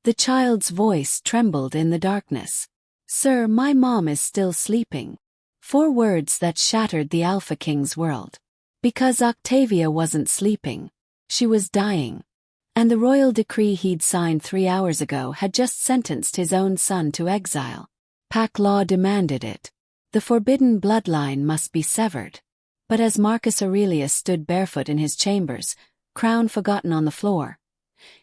The child's voice trembled in the darkness. "Sir, my mom is still sleeping." 4 words that shattered the Alpha King's world. Because Octavia wasn't sleeping. She was dying. And the royal decree he'd signed 3 hours ago had just sentenced his own son to exile. Pack law demanded it. The forbidden bloodline must be severed. But as Marcus Aurelius stood barefoot in his chambers, crown forgotten on the floor,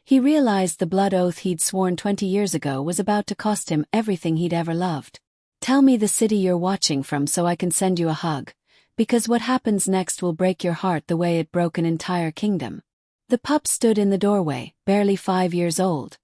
he realized the blood oath he'd sworn 20 years ago was about to cost him everything he'd ever loved. "Tell me the city you're watching from so I can send you a hug, because what happens next will break your heart the way it broke an entire kingdom." The pup stood in the doorway, barely 5 years old.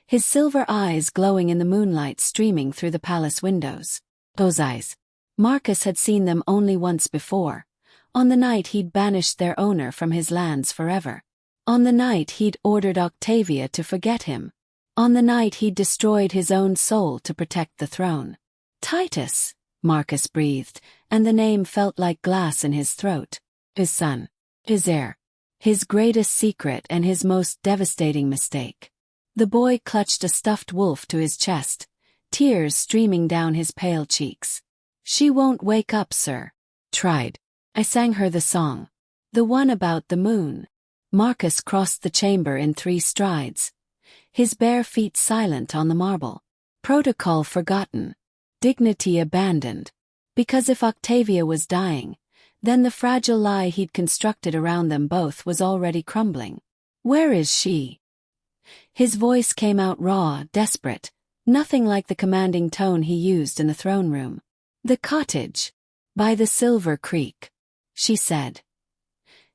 His silver eyes glowing in the moonlight streaming through the palace windows. Those eyes. Marcus had seen them only once before, on the night he'd banished their owner from his lands forever. On the night he'd ordered Octavia to forget him. On the night he'd destroyed his own soul to protect the throne. "Titus," Marcus breathed, and the name felt like glass in his throat. His son. His heir. His greatest secret and his most devastating mistake. The boy clutched a stuffed wolf to his chest, tears streaming down his pale cheeks. "She won't wake up, sir." "Tried. I sang her the song. The one about the moon." Marcus crossed the chamber in 3 strides, his bare feet silent on the marble. Protocol forgotten. Dignity abandoned. Because if Octavia was dying, then the fragile lie he'd constructed around them both was already crumbling. "Where is she?" His voice came out raw, desperate, nothing like the commanding tone he used in the throne room. "The cottage. By the Silver Creek," she said.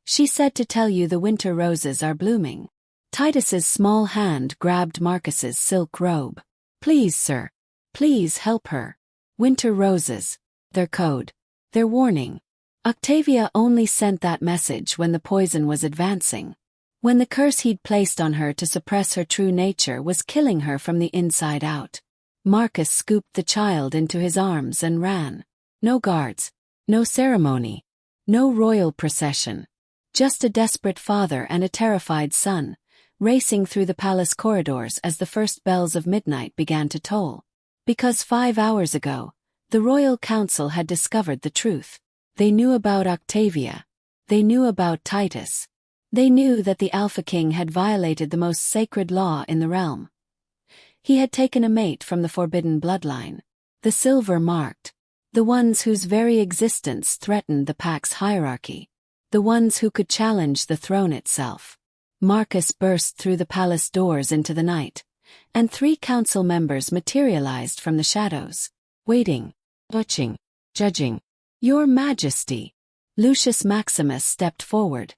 "She said to tell you the winter roses are blooming." Titus's small hand grabbed Marcus's silk robe. "Please, sir. Please help her. Winter roses. Their code. Their warning." Octavia only sent that message when the poison was advancing. When the curse he'd placed on her to suppress her true nature was killing her from the inside out. Marcus scooped the child into his arms and ran. No guards. No ceremony. No royal procession. Just a desperate father and a terrified son, racing through the palace corridors as the first bells of midnight began to toll. Because 5 hours ago, the royal council had discovered the truth. They knew about Octavia. They knew about Titus. They knew that the Alpha King had violated the most sacred law in the realm. He had taken a mate from the forbidden bloodline. The silver marked. The ones whose very existence threatened the pack's hierarchy. The ones who could challenge the throne itself. Marcus burst through the palace doors into the night, and 3 council members materialized from the shadows. "Waiting. Watching. Judging. Your Majesty." Lucius Maximus stepped forward,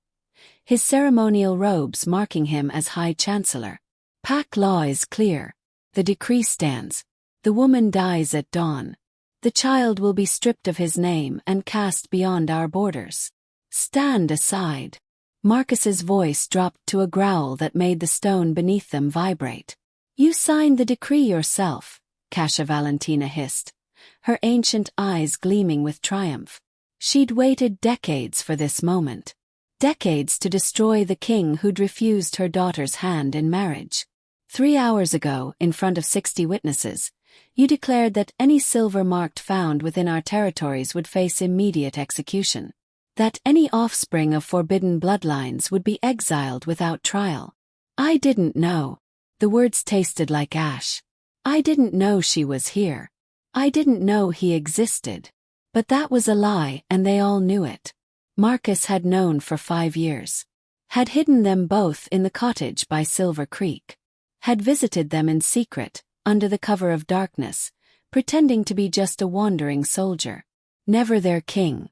his ceremonial robes marking him as High Chancellor. "Pack law is clear. The decree stands. The woman dies at dawn. The child will be stripped of his name and cast beyond our borders. Stand aside." Marcus's voice dropped to a growl that made the stone beneath them vibrate. "You signed the decree yourself," Cassia Valentina hissed, her ancient eyes gleaming with triumph. She'd waited decades for this moment. Decades to destroy the king who'd refused her daughter's hand in marriage. 3 hours ago, in front of 60 witnesses, you declared that any silver marked found within our territories would face immediate execution. That any offspring of forbidden bloodlines would be exiled without trial. "I didn't know." The words tasted like ash. "I didn't know she was here. I didn't know he existed." But that was a lie, and they all knew it. Marcus had known for 5 years. Had hidden them both in the cottage by Silver Creek. Had visited them in secret, under the cover of darkness, pretending to be just a wandering soldier. Never their king.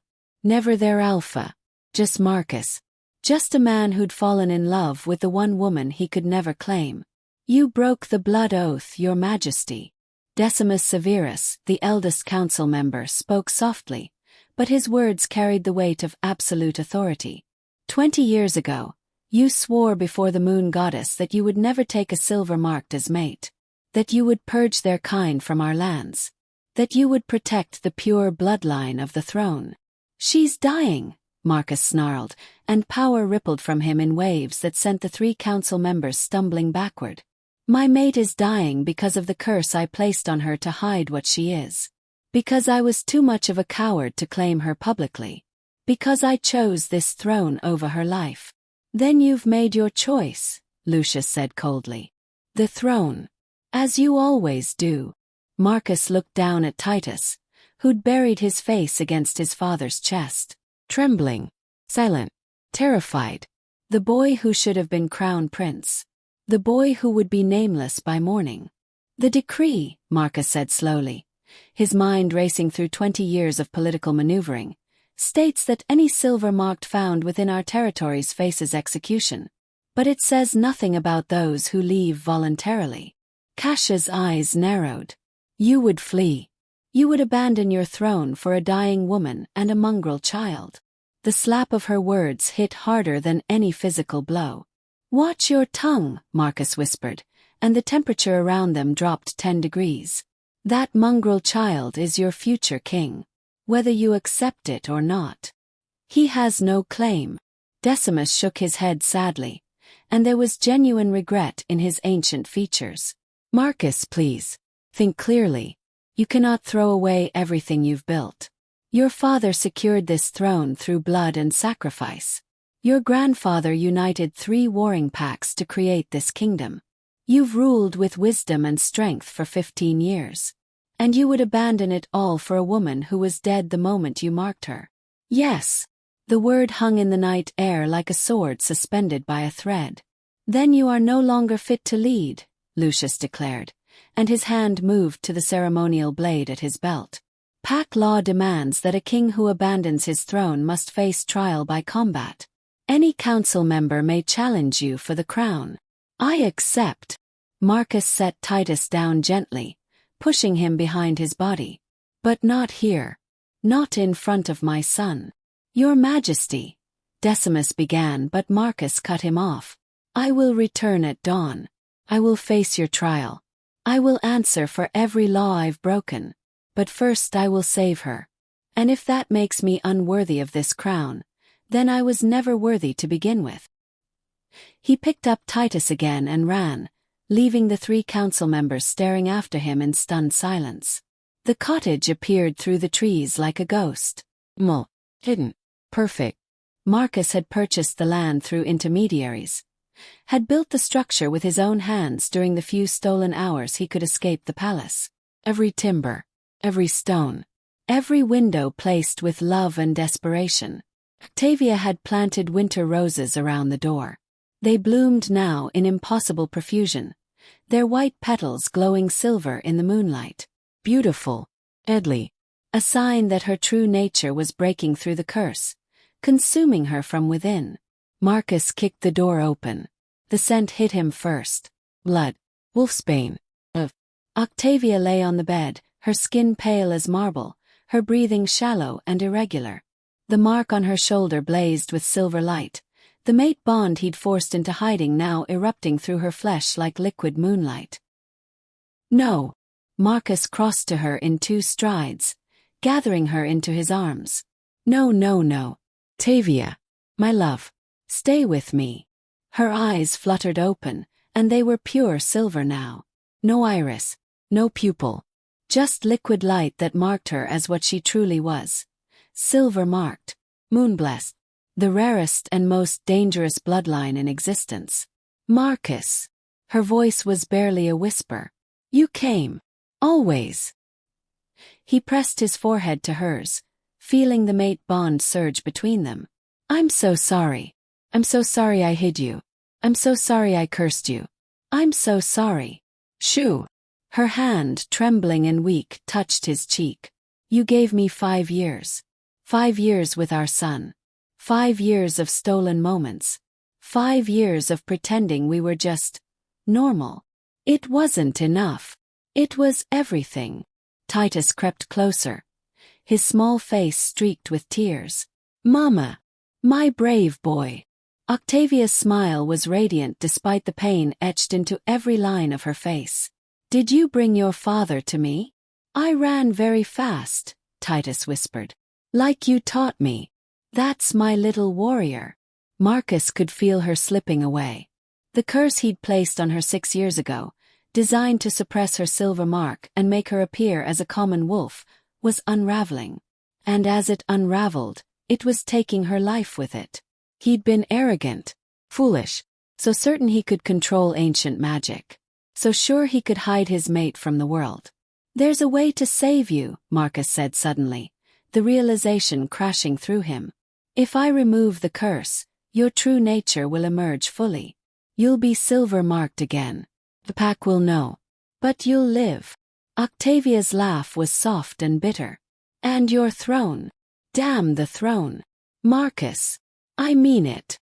Never their alpha. Just Marcus. Just a man who'd fallen in love with the one woman he could never claim. "You broke the blood oath, Your Majesty." Decimus Severus, the eldest council member, spoke softly, but his words carried the weight of absolute authority. 20 years ago, you swore before the moon goddess that you would never take a silver marked as mate. That you would purge their kind from our lands. That you would protect the pure bloodline of the throne. "She's dying," Marcus snarled, and power rippled from him in waves that sent the 3 council members stumbling backward. My mate is dying because of the curse I placed on her to hide what she is. Because I was too much of a coward to claim her publicly. Because I chose this throne over her life. Then you've made your choice, Lucius said coldly. The throne. As you always do. Marcus looked down at Titus, who'd buried his face against his father's chest. Trembling. Silent. Terrified. The boy who should have been crown prince. The boy who would be nameless by morning. The decree, Marcus said slowly, his mind racing through 20 years of political maneuvering, states that any silver marked found within our territories faces execution. But it says nothing about those who leave voluntarily. Casha's eyes narrowed. You would flee. You would abandon your throne for a dying woman and a mongrel child. The slap of her words hit harder than any physical blow. Watch your tongue, Marcus whispered, and the temperature around them dropped 10 degrees. That mongrel child is your future king, whether you accept it or not. He has no claim. Decimus shook his head sadly, and there was genuine regret in his ancient features. Marcus, please. Think clearly. You cannot throw away everything you've built. Your father secured this throne through blood and sacrifice. Your grandfather united 3 warring packs to create this kingdom. You've ruled with wisdom and strength for 15 years. And you would abandon it all for a woman who was dead the moment you marked her. Yes. The word hung in the night air like a sword suspended by a thread. Then you are no longer fit to lead, Lucius declared, and his hand moved to the ceremonial blade at his belt. Pack law demands that a king who abandons his throne must face trial by combat. Any council member may challenge you for the crown. I accept. Marcus set Titus down gently, pushing him behind his body. But not here. Not in front of my son. Your Majesty. Decimus began, but Marcus cut him off. I will return at dawn. I will face your trial. I will answer for every law I've broken. But first I will save her. And if that makes me unworthy of this crown, then I was never worthy to begin with. He picked up Titus again and ran, leaving the 3 council members staring after him in stunned silence. The cottage appeared through the trees like a ghost. Hidden. Perfect. Marcus had purchased the land through intermediaries. Had built the structure with his own hands during the few stolen hours he could escape the palace. Every timber. Every stone. Every window placed with love and desperation. Octavia had planted winter roses around the door. They bloomed now in impossible profusion, their white petals glowing silver in the moonlight. Beautiful. Deadly. A sign that her true nature was breaking through the curse, consuming her from within. Marcus kicked the door open. The scent hit him first. Blood. Wolfsbane. Octavia lay on the bed, her skin pale as marble, her breathing shallow and irregular. The mark on her shoulder blazed with silver light, the mate bond he'd forced into hiding now erupting through her flesh like liquid moonlight. No. Marcus crossed to her in 2 strides, gathering her into his arms. No, no, no. Octavia. My love. Stay with me. Her eyes fluttered open, and they were pure silver now. No iris. No pupil. Just liquid light that marked her as what she truly was. Silver-marked, moon-blessed, the rarest and most dangerous bloodline in existence. Marcus. Her voice was barely a whisper. You came. Always. He pressed his forehead to hers, feeling the mate bond surge between them. I'm so sorry. I'm so sorry I hid you. I'm so sorry I cursed you. I'm so sorry. Shoo. Her hand, trembling and weak, touched his cheek. You gave me 5 years. 5 years with our son. 5 years of stolen moments. 5 years of pretending we were just normal. It wasn't enough. It was everything. Titus crept closer, his small face streaked with tears. Mama. My brave boy. Octavia's smile was radiant despite the pain etched into every line of her face. Did you bring your father to me? I ran very fast, Titus whispered. Like you taught me. That's my little warrior. Marcus could feel her slipping away. The curse he'd placed on her 6 years ago, designed to suppress her silver mark and make her appear as a common wolf, was unraveling. And as it unraveled, it was taking her life with it. He'd been arrogant, foolish, so certain he could control ancient magic. So sure he could hide his mate from the world. "There's a way to save you," Marcus said suddenly, the realization crashing through him. "If I remove the curse, your true nature will emerge fully. You'll be silver-marked again. The pack will know. But you'll live." Octavia's laugh was soft and bitter. "And your throne? Damn the throne. Marcus. I mean it."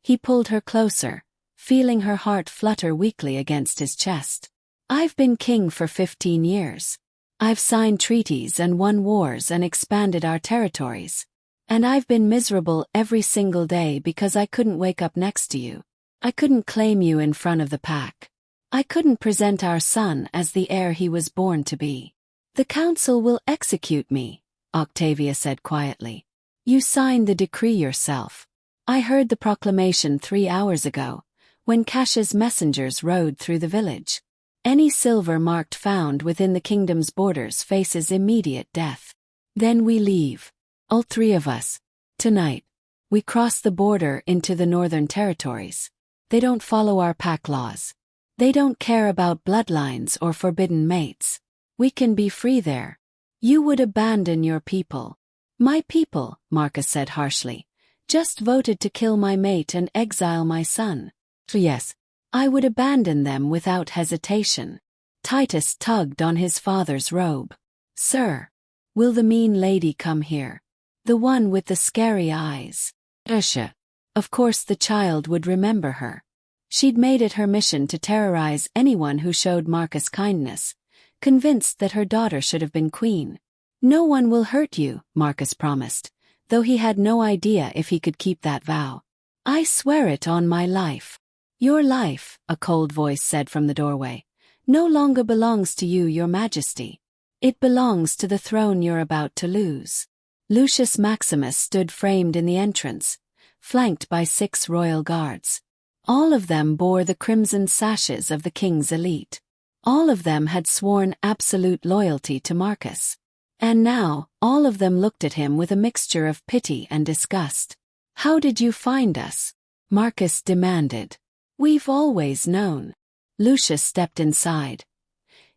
He pulled her closer, feeling her heart flutter weakly against his chest. "I've been king for 15 years. I've signed treaties and won wars and expanded our territories. And I've been miserable every single day because I couldn't wake up next to you. I couldn't claim you in front of the pack. I couldn't present our son as the heir he was born to be." "The council will execute me," Octavia said quietly. "You signed the decree yourself. I heard the proclamation 3 hours ago, when Cassia's messengers rode through the village. Any silver marked found within the kingdom's borders faces immediate death. Then we leave. All 3 of us. Tonight. We cross the border into the northern territories. They don't follow our pack laws. They don't care about bloodlines or forbidden mates. We can be free there. You would abandon your people." "My people," Marcus said harshly, "just voted to kill my mate and exile my son. So yes, I would abandon them without hesitation." Titus tugged on his father's robe. "Sir, will the mean lady come here? The one with the scary eyes?" "Usha." Of course the child would remember her. She'd made it her mission to terrorize anyone who showed Marcus kindness, convinced that her daughter should have been queen. "No one will hurt you," Marcus promised, though he had no idea if he could keep that vow. "I swear it on my life." "Your life," a cold voice said from the doorway, "no longer belongs to you, your majesty. It belongs to the throne you're about to lose." Lucius Maximus stood framed in the entrance, flanked by 6 royal guards. All of them bore the crimson sashes of the king's elite. All of them had sworn absolute loyalty to Marcus. And now, all of them looked at him with a mixture of pity and disgust. "How did you find us?" Marcus demanded. "We've always known." Lucius stepped inside,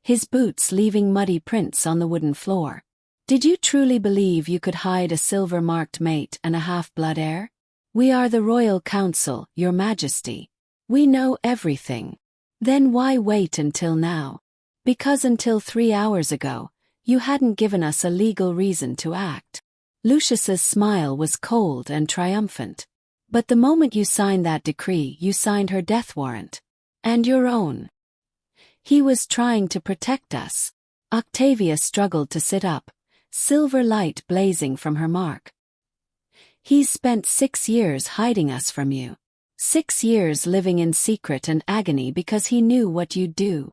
his boots leaving muddy prints on the wooden floor. "Did you truly believe you could hide a silver-marked mate and a half-blood heir? We are the royal council, your majesty. We know everything. Then why wait until now?" "Because until 3 hours ago, you hadn't given us a legal reason to act." Lucius's smile was cold and triumphant. "But the moment you signed that decree, you signed her death warrant. And your own. He was trying to protect us." Octavia struggled to sit up, silver light blazing from her mark. "He's spent 6 years hiding us from you. 6 years living in secret and agony because he knew what you'd do."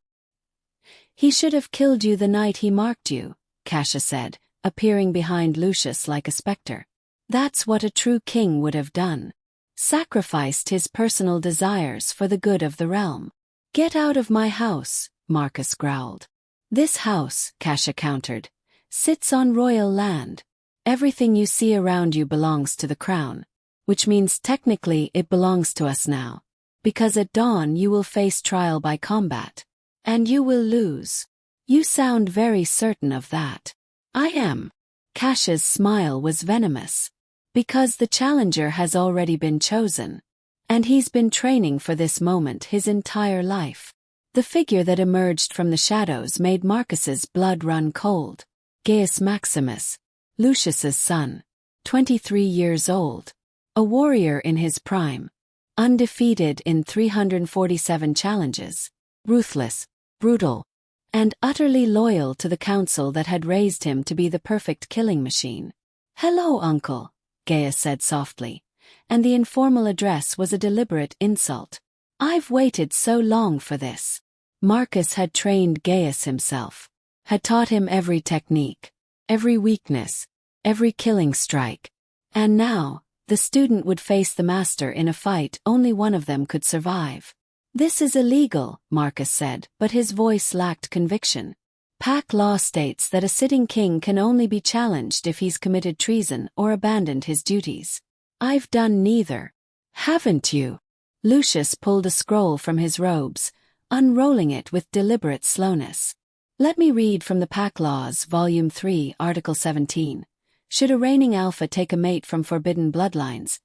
"He should have killed you the night he marked you," Cassia said, appearing behind Lucius like a specter. "That's what a true king would have done. Sacrificed his personal desires for the good of the realm." "Get out of my house," Marcus growled. "This house," Cassia countered, "sits on royal land. Everything you see around you belongs to the crown, which means technically it belongs to us now. Because at dawn you will face trial by combat. And you will lose. You sound very certain of that." "I am." Cassia's smile was venomous. "Because the challenger has already been chosen. And he's been training for this moment his entire life." The figure that emerged from the shadows made Marcus's blood run cold. Gaius Maximus, Lucius's son, 23 years old, a warrior in his prime, undefeated in 347 challenges, ruthless, brutal, and utterly loyal to the council that had raised him to be the perfect killing machine. "Hello, uncle," Gaius said softly, and the informal address was a deliberate insult. "I've waited so long for this." Marcus had trained Gaius himself, had taught him every technique, every weakness, every killing strike. And now, The student would face the master in a fight only one of them could survive. This is illegal, Marcus said, but his voice lacked conviction. Pack law states that a sitting king can only be challenged if he's committed treason or abandoned his duties. I've done neither. Haven't you? Lucius pulled a scroll from his robes, unrolling it with deliberate slowness. Let me read from the Pack Laws, Volume 3, Article 17. Should a reigning alpha take a mate from forbidden bloodlines,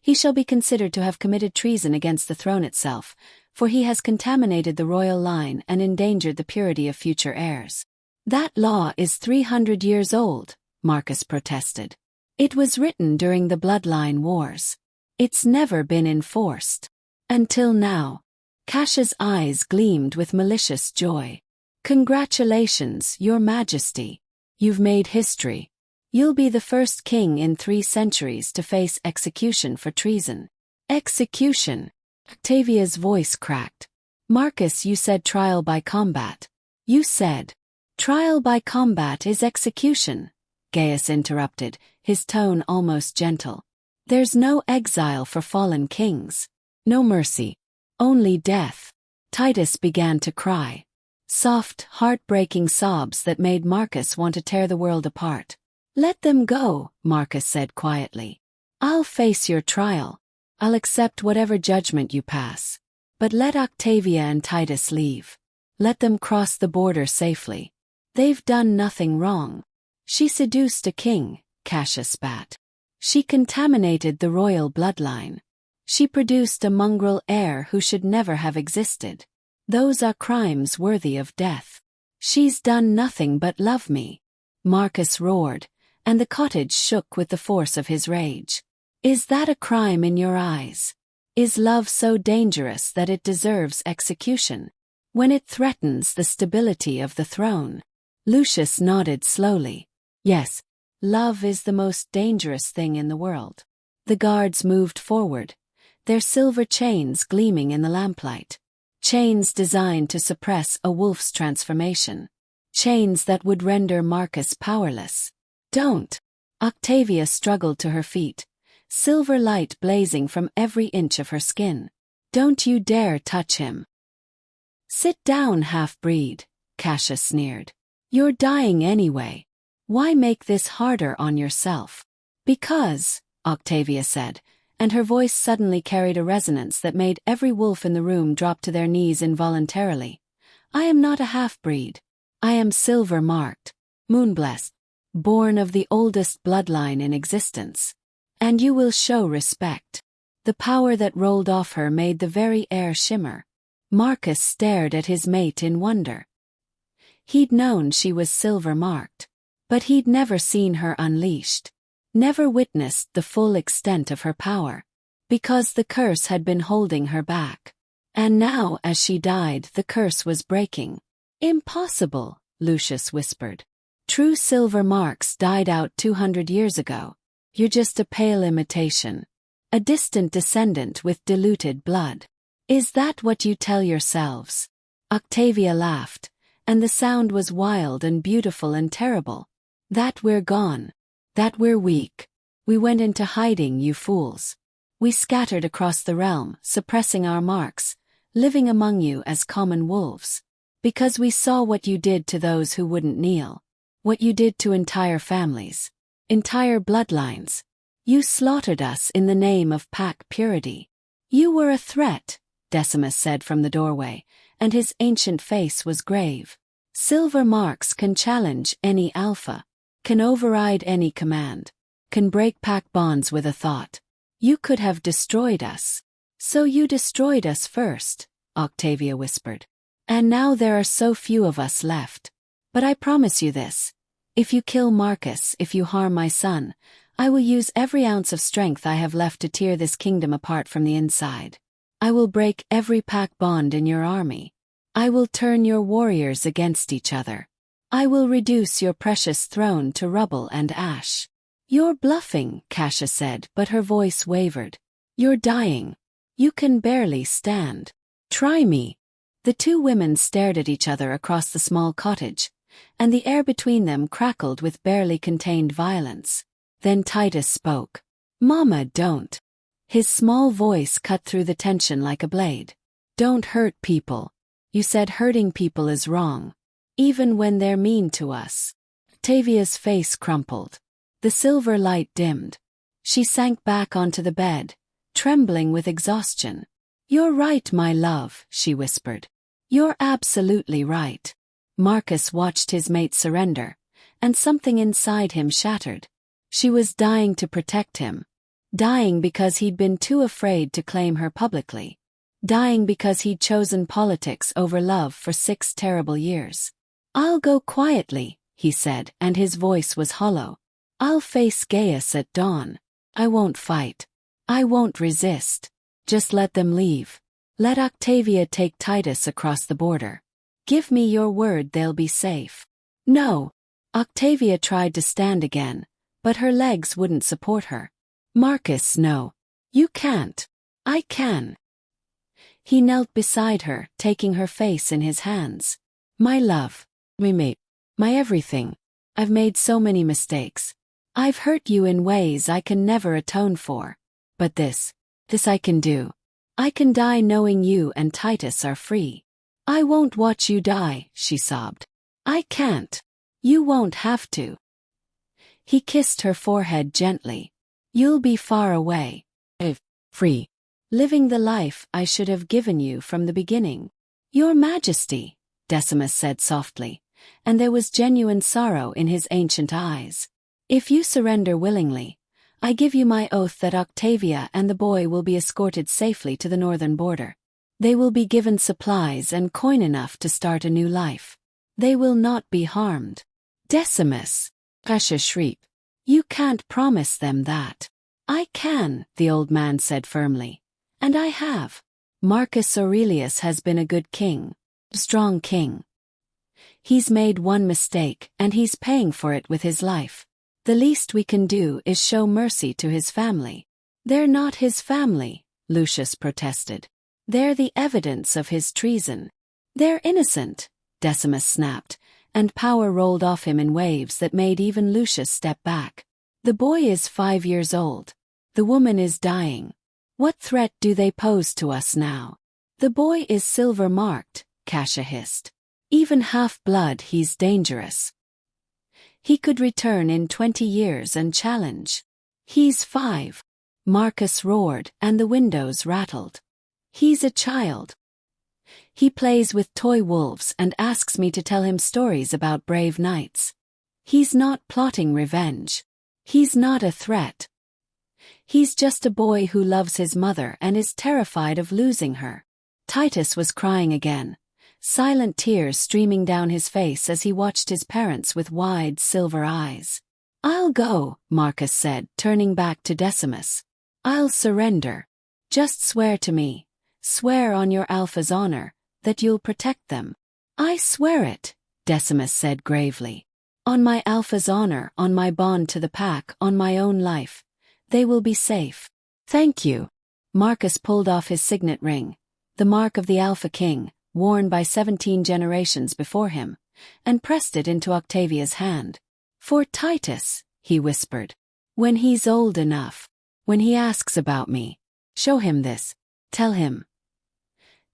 he shall be considered to have committed treason against the throne itself, for he has contaminated the royal line and endangered the purity of future heirs. That law is 300 years old, Marcus protested. It was written during the bloodline wars. It's never been enforced. Until now. Cassia's eyes gleamed with malicious joy. Congratulations, Your Majesty. You've made history. You'll be the first king in 3 centuries to face execution for treason. Execution? Octavia's voice cracked. Marcus, you said trial by combat. You said. Trial by combat is execution, Gaius interrupted, his tone almost gentle. There's no exile for fallen kings. No mercy. Only death. Titus began to cry. Soft, heartbreaking sobs that made Marcus want to tear the world apart. Let them go, Marcus said quietly. I'll face your trial. I'll accept whatever judgment you pass. But let Octavia and Titus leave. Let them cross the border safely. They've done nothing wrong. She seduced a king, Cassius spat. She contaminated the royal bloodline. She produced a mongrel heir who should never have existed. Those are crimes worthy of death. She's done nothing but love me. Marcus roared, and the cottage shook with the force of his rage. Is that a crime in your eyes? Is love so dangerous that it deserves execution? When it threatens the stability of the throne? Lucius nodded slowly. Yes, love is the most dangerous thing in the world. The guards moved forward, their silver chains gleaming in the lamplight. Chains designed to suppress a wolf's transformation. Chains that would render Marcus powerless. Don't! Octavia struggled to her feet, silver light blazing from every inch of her skin. Don't you dare touch him. Sit down, half-breed, Cassius sneered. You're dying anyway. Why make this harder on yourself? Because, Octavia said, and her voice suddenly carried a resonance that made every wolf in the room drop to their knees involuntarily. I am not a half-breed. I am silver-marked, moon-blessed, born of the oldest bloodline in existence. And you will show respect. The power that rolled off her made the very air shimmer. Marcus stared at his mate in wonder. He'd known she was silver-marked, but he'd never seen her unleashed. Never witnessed the full extent of her power, because the curse had been holding her back. And now, as she died, the curse was breaking. Impossible, Lucius whispered. True silver marks died out 200 years ago. You're just a pale imitation. A distant descendant with diluted blood. Is that what you tell yourselves? Octavia laughed, and the sound was wild and beautiful and terrible. That we're gone. That we're weak. We went into hiding, you fools. We scattered across the realm, suppressing our marks, living among you as common wolves. Because we saw what you did to those who wouldn't kneel. What you did to entire families. Entire bloodlines. You slaughtered us in the name of pack purity. You were a threat, Decimus said from the doorway, and his ancient face was grave. Silver marks can challenge any alpha. Can override any command, can break pack bonds with a thought. You could have destroyed us. So you destroyed us first, Octavia whispered. And now there are so few of us left. But I promise you this. If you kill Marcus, if you harm my son, I will use every ounce of strength I have left to tear this kingdom apart from the inside. I will break every pack bond in your army. I will turn your warriors against each other. I will reduce your precious throne to rubble and ash. You're bluffing, Cassius said, but her voice wavered. You're dying. You can barely stand. Try me. The two women stared at each other across the small cottage, and the air between them crackled with barely contained violence. Then Titus spoke. Mama, don't. His small voice cut through the tension like a blade. Don't hurt people. You said hurting people is wrong. Even when they're mean to us. Octavia's face crumpled. The silver light dimmed. She sank back onto the bed, trembling with exhaustion. You're right, my love, she whispered. You're absolutely right. Marcus watched his mate surrender, and something inside him shattered. She was dying to protect him. Dying because he'd been too afraid to claim her publicly. Dying because he'd chosen politics over love for 6 terrible years. I'll go quietly, he said, and his voice was hollow. I'll face Gaius at dawn. I won't fight. I won't resist. Just let them leave. Let Octavia take Titus across the border. Give me your word they'll be safe. No. Octavia tried to stand again, but her legs wouldn't support her. Marcus, no. You can't. I can. He knelt beside her, taking her face in his hands. My love. My mate. My everything. I've made so many mistakes. I've hurt you in ways I can never atone for. But this I can do. I can die knowing you and Titus are free. I won't watch you die, she sobbed. I can't. You won't have to. He kissed her forehead gently. You'll be far away. Free. Living the life I should have given you from the beginning. Your Majesty, Decimus said softly, and there was genuine sorrow in his ancient eyes. If you surrender willingly, I give you my oath that Octavia and the boy will be escorted safely to the northern border. They will be given supplies and coin enough to start a new life. They will not be harmed. Decimus, Precious shrieked. You can't promise them that. I can, the old man said firmly. And I have. Marcus Aurelius has been a good king. Strong king. He's made one mistake, and he's paying for it with his life. The least we can do is show mercy to his family. They're not his family, Lucius protested. They're the evidence of his treason. They're innocent, Decimus snapped, and power rolled off him in waves that made even Lucius step back. The boy is 5 years old. The woman is dying. What threat do they pose to us now? The boy is silver-marked, Cassia hissed. Even half-blood, he's dangerous. He could return in 20 years and challenge. He's 5. Marcus roared, and the windows rattled. He's a child. He plays with toy wolves and asks me to tell him stories about brave knights. He's not plotting revenge. He's not a threat. He's just a boy who loves his mother and is terrified of losing her. Titus was crying again. Silent tears streaming down his face as he watched his parents with wide silver eyes. I'll go, Marcus said, turning back to Decimus. I'll surrender. Just swear to me. Swear on your alpha's honor, that you'll protect them. I swear it, Decimus said gravely. On my alpha's honor, on my bond to the pack, on my own life. They will be safe. Thank you. Marcus pulled off his signet ring, the mark of the Alpha King, worn by 17 generations before him, and pressed it into Octavia's hand. For Titus, he whispered. When he's old enough. When he asks about me. Show him this. Tell him.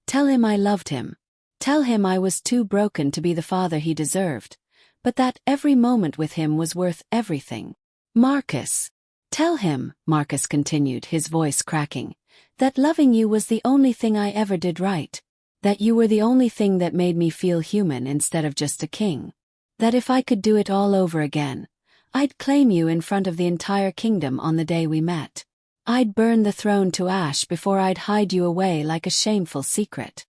Tell him I loved him. Tell him I was too broken to be the father he deserved, but that every moment with him was worth everything. Marcus. Tell him, Marcus continued, his voice cracking, that loving you was the only thing I ever did right. That you were the only thing that made me feel human instead of just a king. That if I could do it all over again, I'd claim you in front of the entire kingdom on the day we met. I'd burn the throne to ash before I'd hide you away like a shameful secret.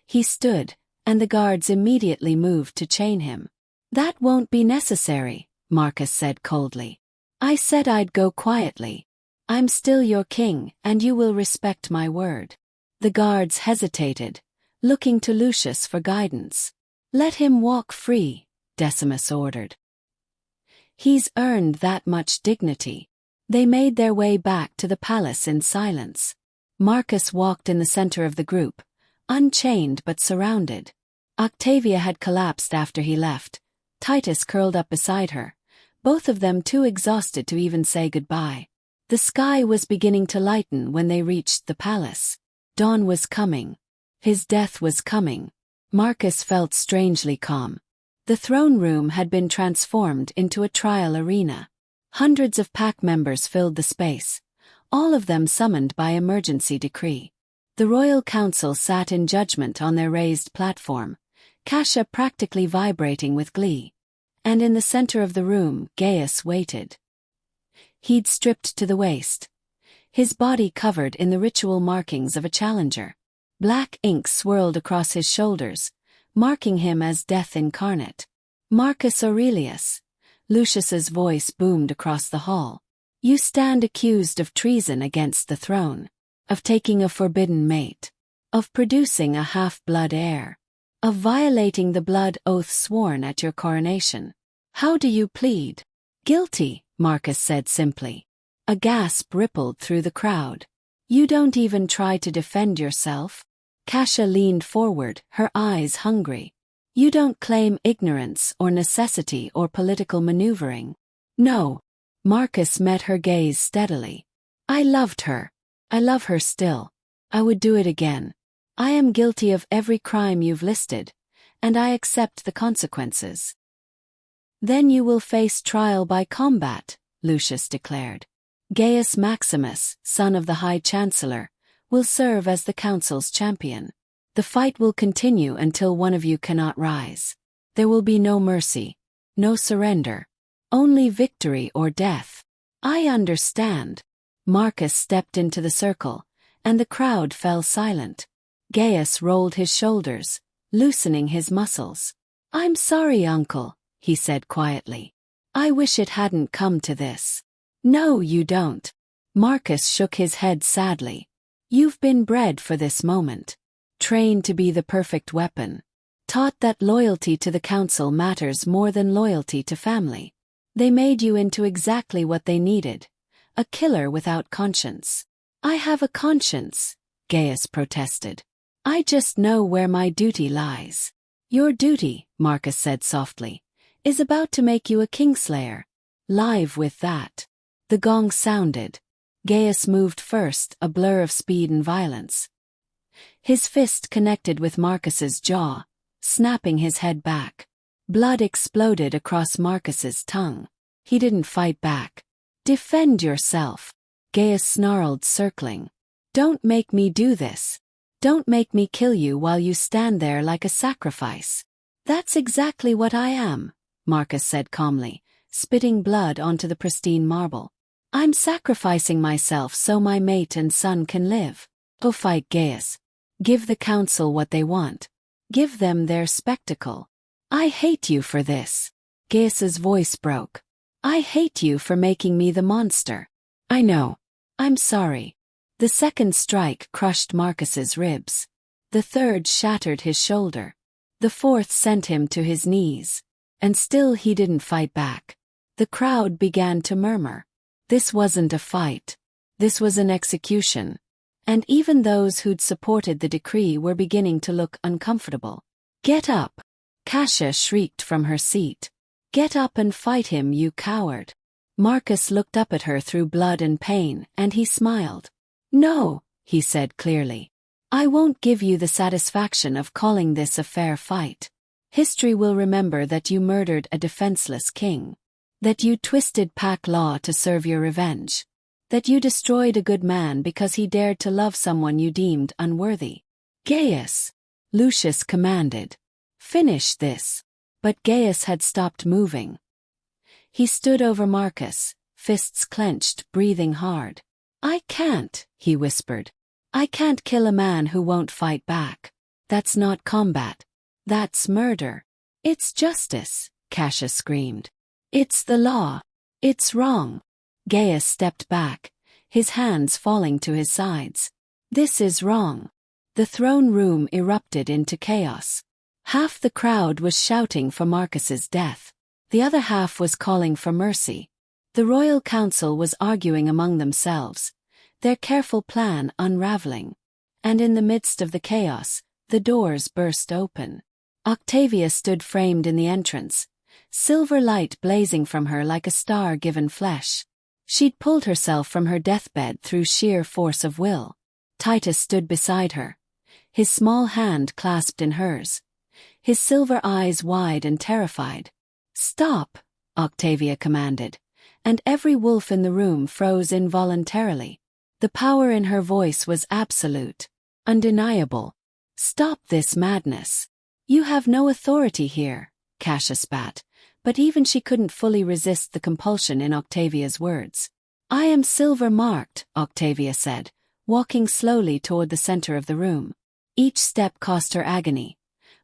He stood, and the guards immediately moved to chain him. That won't be necessary, Marcus said coldly. I said I'd go quietly. I'm still your king, and you will respect my word. The guards hesitated, looking to Lucius for guidance. Let him walk free, Decimus ordered. He's earned that much dignity. They made their way back to the palace in silence. Marcus walked in the center of the group, unchained but surrounded. Octavia had collapsed after he left, Titus curled up beside her, both of them too exhausted to even say goodbye. The sky was beginning to lighten when they reached the palace. Dawn was coming. His death was coming. Marcus felt strangely calm. The throne room had been transformed into a trial arena. Hundreds of pack members filled the space, all of them summoned by emergency decree. The royal council sat in judgment on their raised platform, Cassia practically vibrating with glee. And in the center of the room, Gaius waited. He'd stripped to the waist, his body covered in the ritual markings of a challenger. Black ink swirled across his shoulders, marking him as death incarnate. Marcus Aurelius. Lucius's voice boomed across the hall. You stand accused of treason against the throne, of taking a forbidden mate, of producing a half-blood heir, of violating the blood oath sworn at your coronation. How do you plead? Guilty, Marcus said simply. A gasp rippled through the crowd. You don't even try to defend yourself? Cassia leaned forward, her eyes hungry. You don't claim ignorance or necessity or political maneuvering. No. Marcus met her gaze steadily. I loved her. I love her still. I would do it again. I am guilty of every crime you've listed, and I accept the consequences. Then you will face trial by combat, Lucius declared. Gaius Maximus, son of the High Chancellor, will serve as the council's champion. The fight will continue until one of you cannot rise. There will be no mercy, no surrender, only victory or death. I understand. Marcus stepped into the circle, and the crowd fell silent. Gaius rolled his shoulders, loosening his muscles. I'm sorry, uncle, he said quietly. I wish it hadn't come to this. No, you don't. Marcus shook his head sadly. You've been bred for this moment. Trained to be the perfect weapon. Taught that loyalty to the council matters more than loyalty to family. They made you into exactly what they needed. A killer without conscience. I have a conscience, Gaius protested. I just know where my duty lies. Your duty, Marcus said softly, is about to make you a kingslayer. Live with that. The gong sounded. Gaius moved first, a blur of speed and violence. His fist connected with Marcus's jaw, snapping his head back. Blood exploded across Marcus's tongue. He didn't fight back. Defend yourself. Gaius snarled, circling. Don't make me do this. Don't make me kill you while you stand there like a sacrifice. That's exactly what I am, Marcus said calmly, spitting blood onto the pristine marble. I'm sacrificing myself so my mate and son can live. Go fight, Gaius. Give the council what they want. Give them their spectacle. I hate you for this. Gaius's voice broke. I hate you for making me the monster. I know. I'm sorry. The second strike crushed Marcus's ribs. The third shattered his shoulder. The fourth sent him to his knees. And still he didn't fight back. The crowd began to murmur. This wasn't a fight. This was an execution. And even those who'd supported the decree were beginning to look uncomfortable. Get up! Cassia shrieked from her seat. Get up and fight him, you coward. Marcus looked up at her through blood and pain, and he smiled. No, he said clearly. I won't give you the satisfaction of calling this a fair fight. History will remember that you murdered a defenseless king. That you twisted pack law to serve your revenge. That you destroyed a good man because he dared to love someone you deemed unworthy. Gaius, Lucius commanded. Finish this. But Gaius had stopped moving. He stood over Marcus, fists clenched, breathing hard. I can't, he whispered. I can't kill a man who won't fight back. That's not combat. That's murder. It's justice, Cassia screamed. It's the law. It's wrong. Gaius stepped back, his hands falling to his sides. This is wrong. The throne room erupted into chaos. Half the crowd was shouting for Marcus's death. The other half was calling for mercy. The royal council was arguing among themselves, their careful plan unraveling. And in the midst of the chaos, the doors burst open. Octavia stood framed in the entrance, silver light blazing from her like a star given flesh. She'd pulled herself from her deathbed through sheer force of will. Titus stood beside her, his small hand clasped in hers, his silver eyes wide and terrified. "Stop," Octavia commanded, and every wolf in the room froze involuntarily. The power in her voice was absolute, undeniable. "Stop this madness. You have no authority here," Cassia spat, but even she couldn't fully resist the compulsion in Octavia's words. "I am silver-marked," Octavia said, walking slowly toward the center of the room. Each step cost her agony.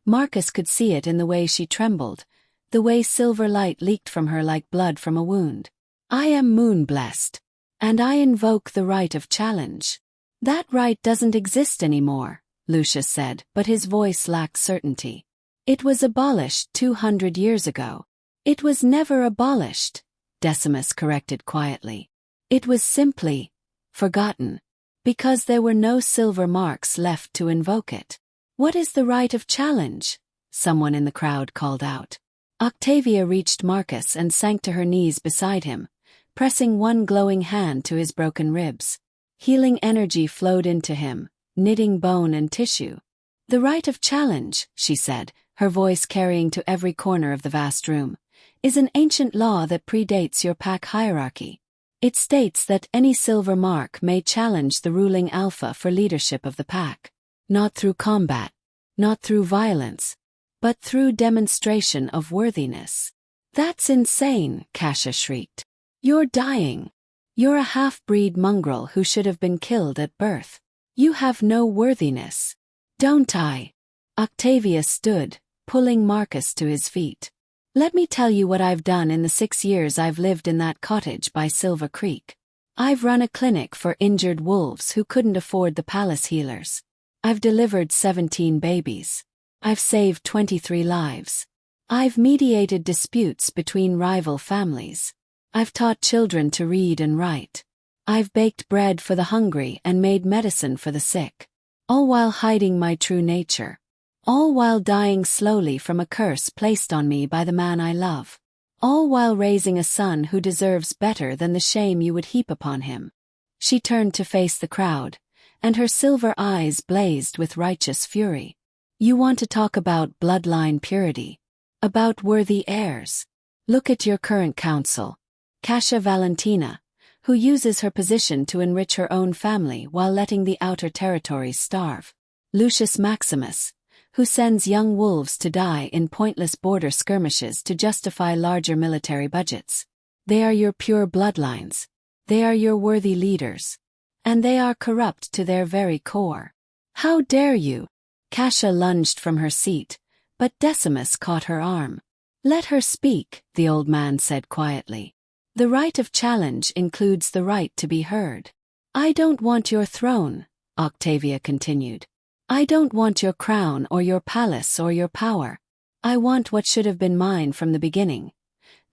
Marcus could see it in the way she trembled, the way silver light leaked from her like blood from a wound. "I am moon-blessed, and I invoke the right of challenge." "That right doesn't exist anymore," Lucius said, but his voice lacked certainty. "It was abolished 200 years ago." "It was never abolished," Decimus corrected quietly. "It was simply forgotten, because there were no silver marks left to invoke it." "What is the right of challenge?" someone in the crowd called out. Octavia reached Marcus and sank to her knees beside him, pressing one glowing hand to his broken ribs. Healing energy flowed into him, knitting bone and tissue. "The right of challenge," she said, her voice carrying to every corner of the vast room, "is an ancient law that predates your pack hierarchy. It states that any silver mark may challenge the ruling alpha for leadership of the pack. Not through combat, not through violence, but through demonstration of worthiness." "That's insane," Cassia shrieked. "You're dying. You're a half-breed mongrel who should have been killed at birth. You have no worthiness." "Don't I?" Octavia stood, pulling Marcus to his feet. "Let me tell you what I've done in the 6 years I've lived in that cottage by Silver Creek. I've run a clinic for injured wolves who couldn't afford the palace healers. I've delivered 17 babies. I've saved 23 lives. I've mediated disputes between rival families. I've taught children to read and write. I've baked bread for the hungry and made medicine for the sick. All while hiding my true nature. All while dying slowly from a curse placed on me by the man I love. All while raising a son who deserves better than the shame you would heap upon him." She turned to face the crowd, and her silver eyes blazed with righteous fury. "You want to talk about bloodline purity? About worthy heirs? Look at your current council. Cassia Valentina, who uses her position to enrich her own family while letting the outer territories starve. Lucius Maximus, who sends young wolves to die in pointless border skirmishes to justify larger military budgets. They are your pure bloodlines. They are your worthy leaders. And they are corrupt to their very core. How dare you?" Cassia lunged from her seat, but Decimus caught her arm. "Let her speak," the old man said quietly. "The right of challenge includes the right to be heard." "I don't want your throne," Octavia continued. "I don't want your crown or your palace or your power. I want what should have been mine from the beginning.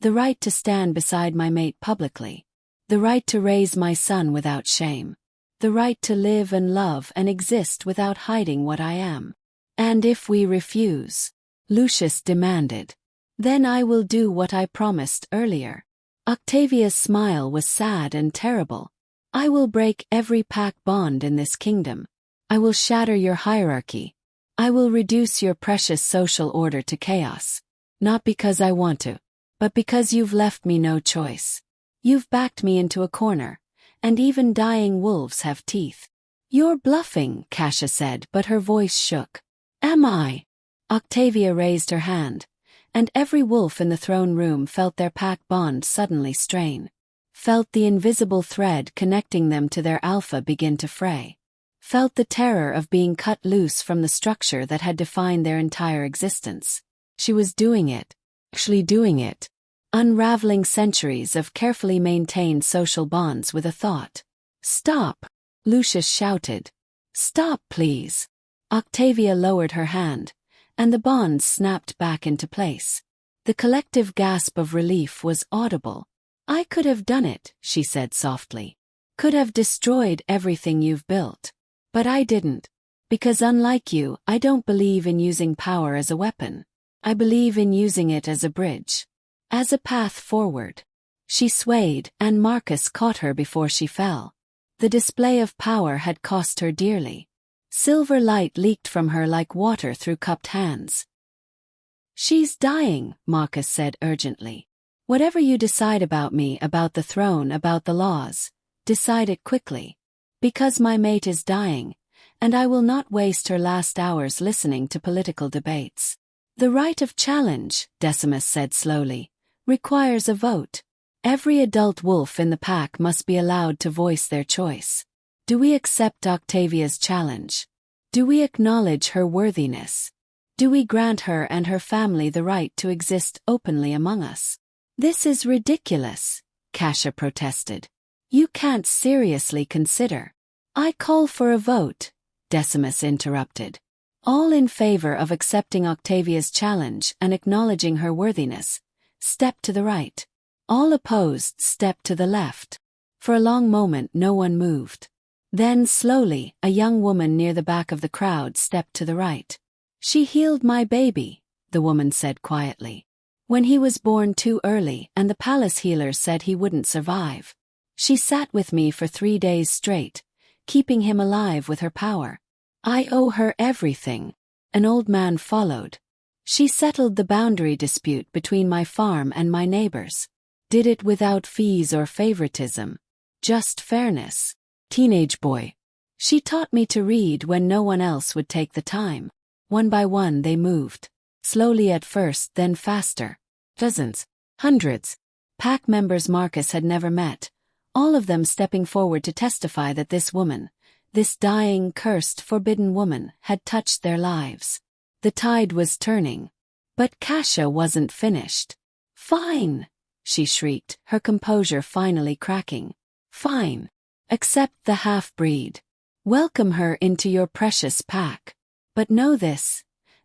The right to stand beside my mate publicly. The right to raise my son without shame. The right to live and love and exist without hiding what I am. And if we refuse," Lucius demanded, "then I will do what I promised earlier." Octavia's smile was sad and terrible. "I will break every pack bond in this kingdom. I will shatter your hierarchy. I will reduce your precious social order to chaos. Not because I want to, but because you've left me no choice. You've backed me into a corner, and even dying wolves have teeth." "You're bluffing," Cassia said, but her voice shook. "Am I?" Octavia raised her hand, and every wolf in the throne room felt their pack bond suddenly strain. Felt the invisible thread connecting them to their alpha begin to fray. Felt the terror of being cut loose from the structure that had defined their entire existence. She was doing it. Actually doing it. Unraveling centuries of carefully maintained social bonds with a thought. "Stop!" Lucius shouted. "Stop, please." Octavia lowered her hand, and the bonds snapped back into place. The collective gasp of relief was audible. "I could have done it," she said softly. "Could have destroyed everything you've built. But I didn't. Because unlike you, I don't believe in using power as a weapon. I believe in using it as a bridge. As a path forward." She swayed, and Marcus caught her before she fell. The display of power had cost her dearly. Silver light leaked from her like water through cupped hands. "She's dying," Marcus said urgently. "Whatever you decide about me, about the throne, about the laws, decide it quickly. Because my mate is dying, and I will not waste her last hours listening to political debates." "The right of challenge," Decimus said slowly, "requires a vote. Every adult wolf in the pack must be allowed to voice their choice. Do we accept Octavia's challenge? Do we acknowledge her worthiness? Do we grant her and her family the right to exist openly among us?" "This is ridiculous," Cassia protested. "You can't seriously consider." "I call for a vote," Decimus interrupted. "All in favor of accepting Octavia's challenge and acknowledging her worthiness, step to the right. All opposed, step to the left." For a long moment no one moved. Then slowly, a young woman near the back of the crowd stepped to the right. "She healed my baby," the woman said quietly. "When he was born too early and the palace healers said he wouldn't survive. She sat with me for 3 days straight, keeping him alive with her power. I owe her everything." An old man followed. "She settled the boundary dispute between my farm and my neighbors. Did it without fees or favoritism. Just fairness." "Teenage boy. She taught me to read when no one else would take the time." One by one they moved. Slowly at first, then faster. Dozens. Hundreds. Pack members Marcus had never met, all of them stepping forward to testify that this woman, this dying, cursed, forbidden woman, had touched their lives. The tide was turning. But Cassia wasn't finished. "Fine!" she shrieked, her composure finally cracking. "Fine. Accept the half-breed. Welcome her into your precious pack. But know this,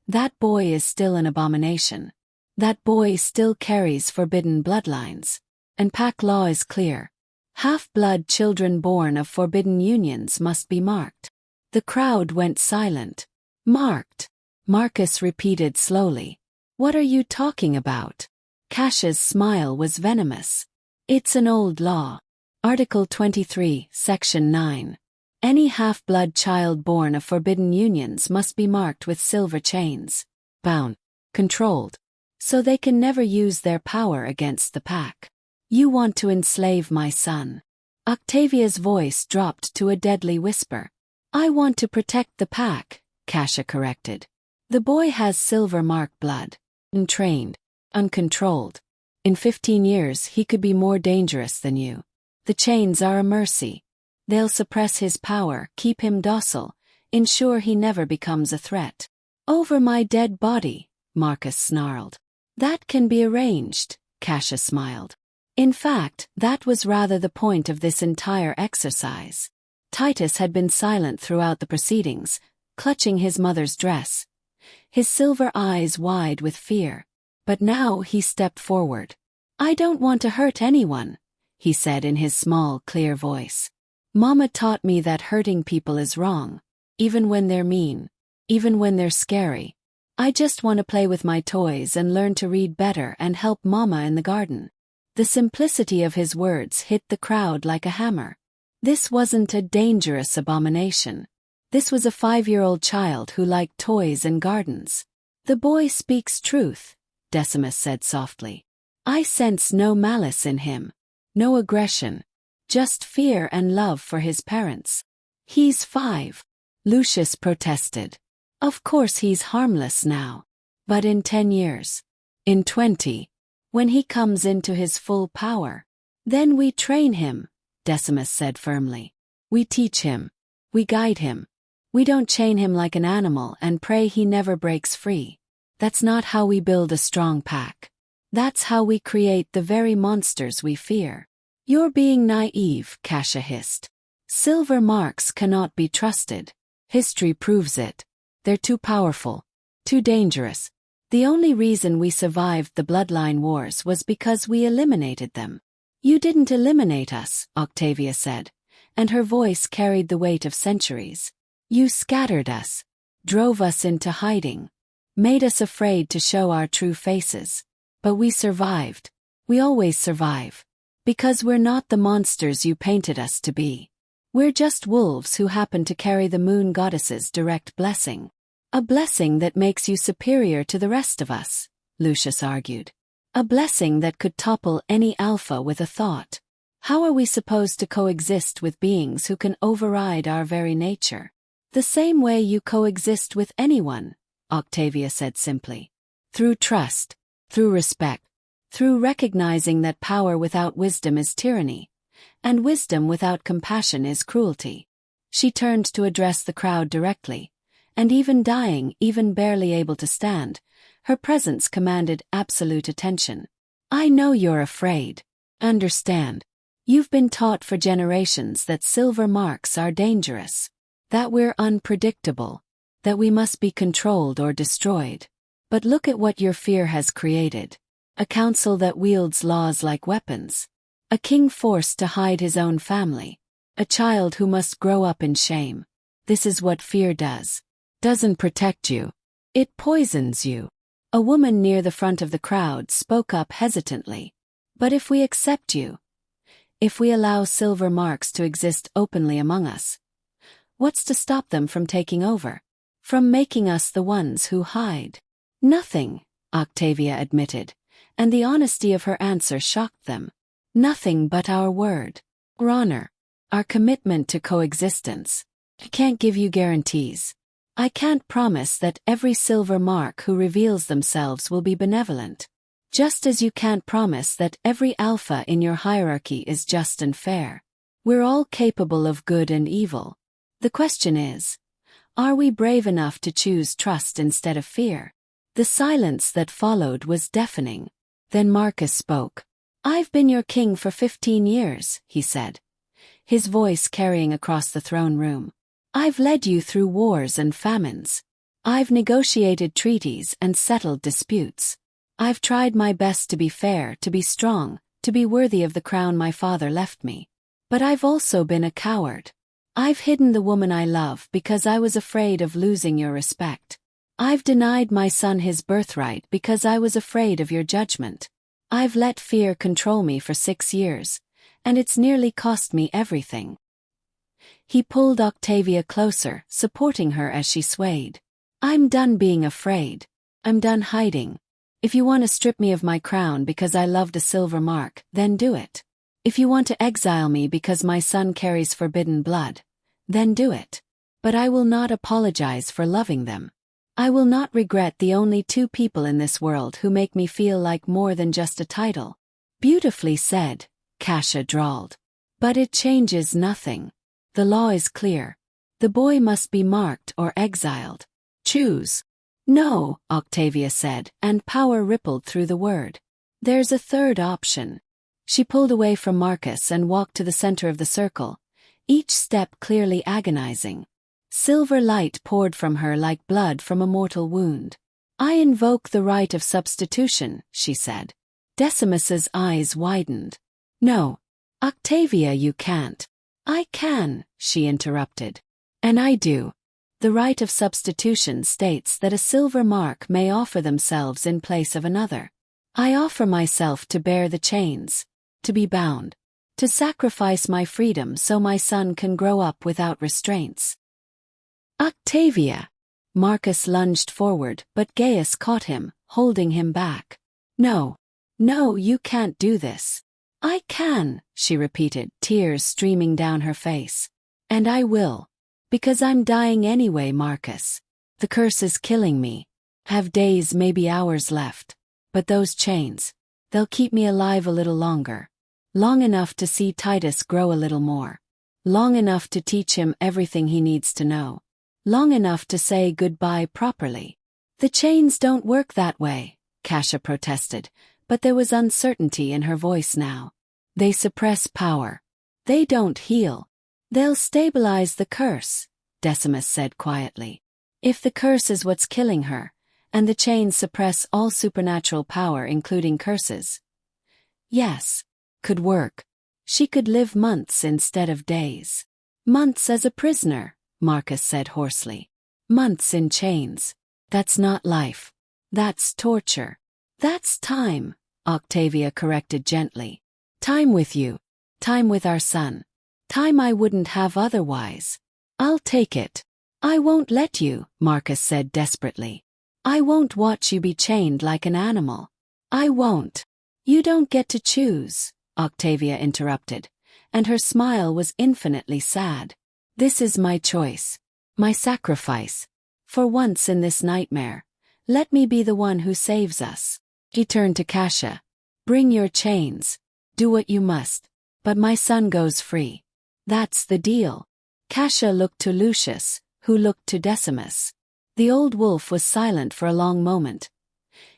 that boy is still an abomination. That boy still carries forbidden bloodlines. And pack law is clear. Half-blood children born of forbidden unions must be marked." The crowd went silent. "Marked," Marcus repeated slowly. "What are you talking about?" Cassia's smile was venomous. "It's an old law. Article 23, Section 9. Any half-blood child born of forbidden unions must be marked with silver chains. Bound. Controlled. So they can never use their power against the pack. You want to enslave my son." Octavia's voice dropped to a deadly whisper. "I want to protect the pack," Cassia corrected. "The boy has silver-mark blood. Untrained. Uncontrolled. In 15 years he could be more dangerous than you. The chains are a mercy. They'll suppress his power, keep him docile, ensure he never becomes a threat." "Over my dead body," Marcus snarled. "That can be arranged," Cassia smiled. In fact, that was rather the point of this entire exercise. Titus had been silent throughout the proceedings, clutching his mother's dress, his silver eyes wide with fear. But now he stepped forward. "I don't want to hurt anyone," he said in his small, clear voice. "Mama taught me that hurting people is wrong, even when they're mean, even when they're scary. I just want to play with my toys and learn to read better and help Mama in the garden." The simplicity of his words hit the crowd like a hammer. This wasn't a dangerous abomination. This was a 5-year-old child who liked toys and gardens. "The boy speaks truth," Decimus said softly. "I sense no malice in him. No aggression. Just fear and love for his parents." "He's 5. Lucius protested. "Of course he's harmless now. But in 10 years. In 20. When he comes into his full power. Then we train him," Decimus said firmly. "We teach him. We guide him. We don't chain him like an animal and pray he never breaks free. That's not how we build a strong pack. That's how we create the very monsters we fear." "You're being naive," Cassia hissed. "Silver marks cannot be trusted. History proves it. They're too powerful. Too dangerous. The only reason we survived the bloodline wars was because we eliminated them." "You didn't eliminate us," Octavia said, and her voice carried the weight of centuries. "You scattered us. Drove us into hiding. Made us afraid to show our true faces. But we survived. We always survive. Because we're not the monsters you painted us to be. We're just wolves who happen to carry the moon goddess's direct blessing. A blessing that makes you superior to the rest of us, Lucius argued. A blessing that could topple any alpha with a thought. How are we supposed to coexist with beings who can override our very nature? The same way you coexist with anyone, Octavia said simply. Through trust, through respect, through recognizing that power without wisdom is tyranny, and wisdom without compassion is cruelty. She turned to address the crowd directly, and even dying, even barely able to stand, her presence commanded absolute attention. I know you're afraid. Understand. You've been taught for generations that silver marks are dangerous, that we're unpredictable, that we must be controlled or destroyed. But look at what your fear has created. A council that wields laws like weapons. A king forced to hide his own family. A child who must grow up in shame. This is what fear does. Doesn't protect you. It poisons you. A woman near the front of the crowd spoke up hesitantly. But if we accept you, if we allow silver marks to exist openly among us, what's to stop them from taking over? From making us the ones who hide? Nothing, Octavia admitted, and the honesty of her answer shocked them. Nothing but our word. Our honor. Our commitment to coexistence. I can't give you guarantees. I can't promise that every silver mark who reveals themselves will be benevolent. Just as you can't promise that every alpha in your hierarchy is just and fair. We're all capable of good and evil. The question is, are we brave enough to choose trust instead of fear? The silence that followed was deafening. Then Marcus spoke. I've been your king for 15 years, he said, his voice carrying across the throne room. I've led you through wars and famines. I've negotiated treaties and settled disputes. I've tried my best to be fair, to be strong, to be worthy of the crown my father left me. But I've also been a coward. I've hidden the woman I love because I was afraid of losing your respect. I've denied my son his birthright because I was afraid of your judgment. I've let fear control me for 6 years, and it's nearly cost me everything. He pulled Octavia closer, supporting her as she swayed. I'm done being afraid. I'm done hiding. If you want to strip me of my crown because I loved a silver mark, then do it. If you want to exile me because my son carries forbidden blood, then do it. But I will not apologize for loving them. I will not regret the only 2 people in this world who make me feel like more than just a title. Beautifully said, Kasha drawled. But it changes nothing. The law is clear. The boy must be marked or exiled. Choose. No, Octavia said, and power rippled through the word. There's a third option. She pulled away from Marcus and walked to the center of the circle, each step clearly agonizing. Silver light poured from her like blood from a mortal wound. I invoke the right of substitution, she said. Decimus's eyes widened. No. Octavia, you can't. I can, she interrupted. And I do. The right of substitution states that a silver mark may offer themselves in place of another. I offer myself to bear the chains, to be bound, to sacrifice my freedom so my son can grow up without restraints. Octavia! Marcus lunged forward, but Gaius caught him, holding him back. No. No, you can't do this. I can, she repeated, tears streaming down her face. And I will. Because I'm dying anyway, Marcus. The curse is killing me. Have days, maybe hours left. But those chains, they'll keep me alive a little longer. Long enough to see Titus grow a little more. Long enough to teach him everything he needs to know. Long enough to say goodbye properly. The chains don't work that way, Kasha protested, but there was uncertainty in her voice now. They suppress power. They don't heal. They'll stabilize the curse, Decimus said quietly. If the curse is what's killing her, and the chains suppress all supernatural power including curses. Yes, could work. She could live months instead of days. Months as a prisoner, Marcus said hoarsely. Months in chains. That's not life. That's torture. That's time, Octavia corrected gently. Time with you. Time with our son. Time I wouldn't have otherwise. I'll take it. I won't let you, Marcus said desperately. I won't watch you be chained like an animal. I won't. You don't get to choose, Octavia interrupted, and her smile was infinitely sad. This is my choice. My sacrifice. For once in this nightmare, let me be the one who saves us. He turned to Cassia. Bring your chains. Do what you must. But my son goes free. That's the deal. Cassia looked to Lucius, who looked to Decimus. The old wolf was silent for a long moment,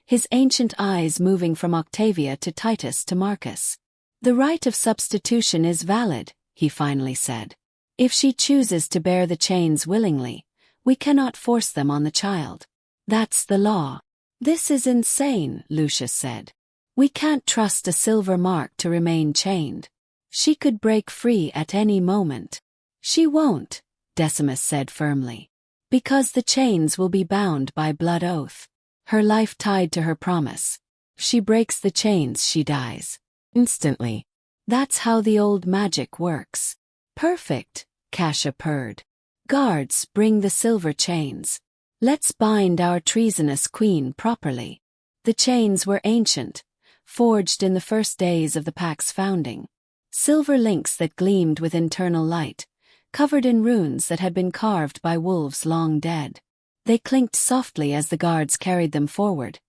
his ancient eyes moving from Octavia to Titus to Marcus. The right of substitution is valid, he finally said. If she chooses to bear the chains willingly, we cannot force them on the child. That's the law. This is insane, Lucius said. We can't trust a silver mark to remain chained. She could break free at any moment. She won't, Decimus said firmly. Because the chains will be bound by blood oath. Her life tied to her promise. If she breaks the chains, she dies. Instantly. That's how the old magic works. Perfect, Cassia purred. Guards, bring the silver chains. Let's bind our treasonous queen properly. The chains were ancient, forged in the first days of the pack's founding. Silver links that gleamed with internal light, covered in runes that had been carved by wolves long dead. They clinked softly as the guards carried them forward,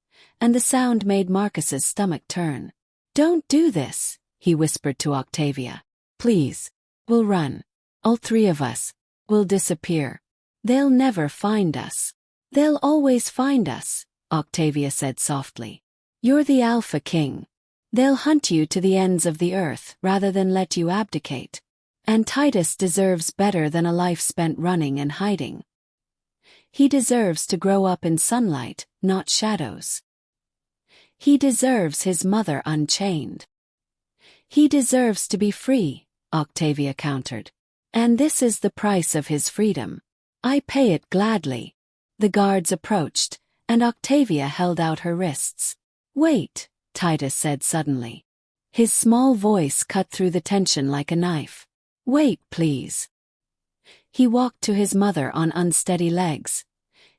and the sound made Marcus's stomach turn. Don't do this, he whispered to Octavia. Please. We'll run. All three of us. We'll disappear. They'll never find us. They'll always find us, Octavia said softly. You're the Alpha King. They'll hunt you to the ends of the earth rather than let you abdicate. And Titus deserves better than a life spent running and hiding. He deserves to grow up in sunlight, not shadows. He deserves his mother unchained. He deserves to be free, Octavia countered. And this is the price of his freedom. I pay it gladly. The guards approached, and Octavia held out her wrists. Wait, Titus said suddenly. His small voice cut through the tension like a knife. Wait, please. He walked to his mother on unsteady legs,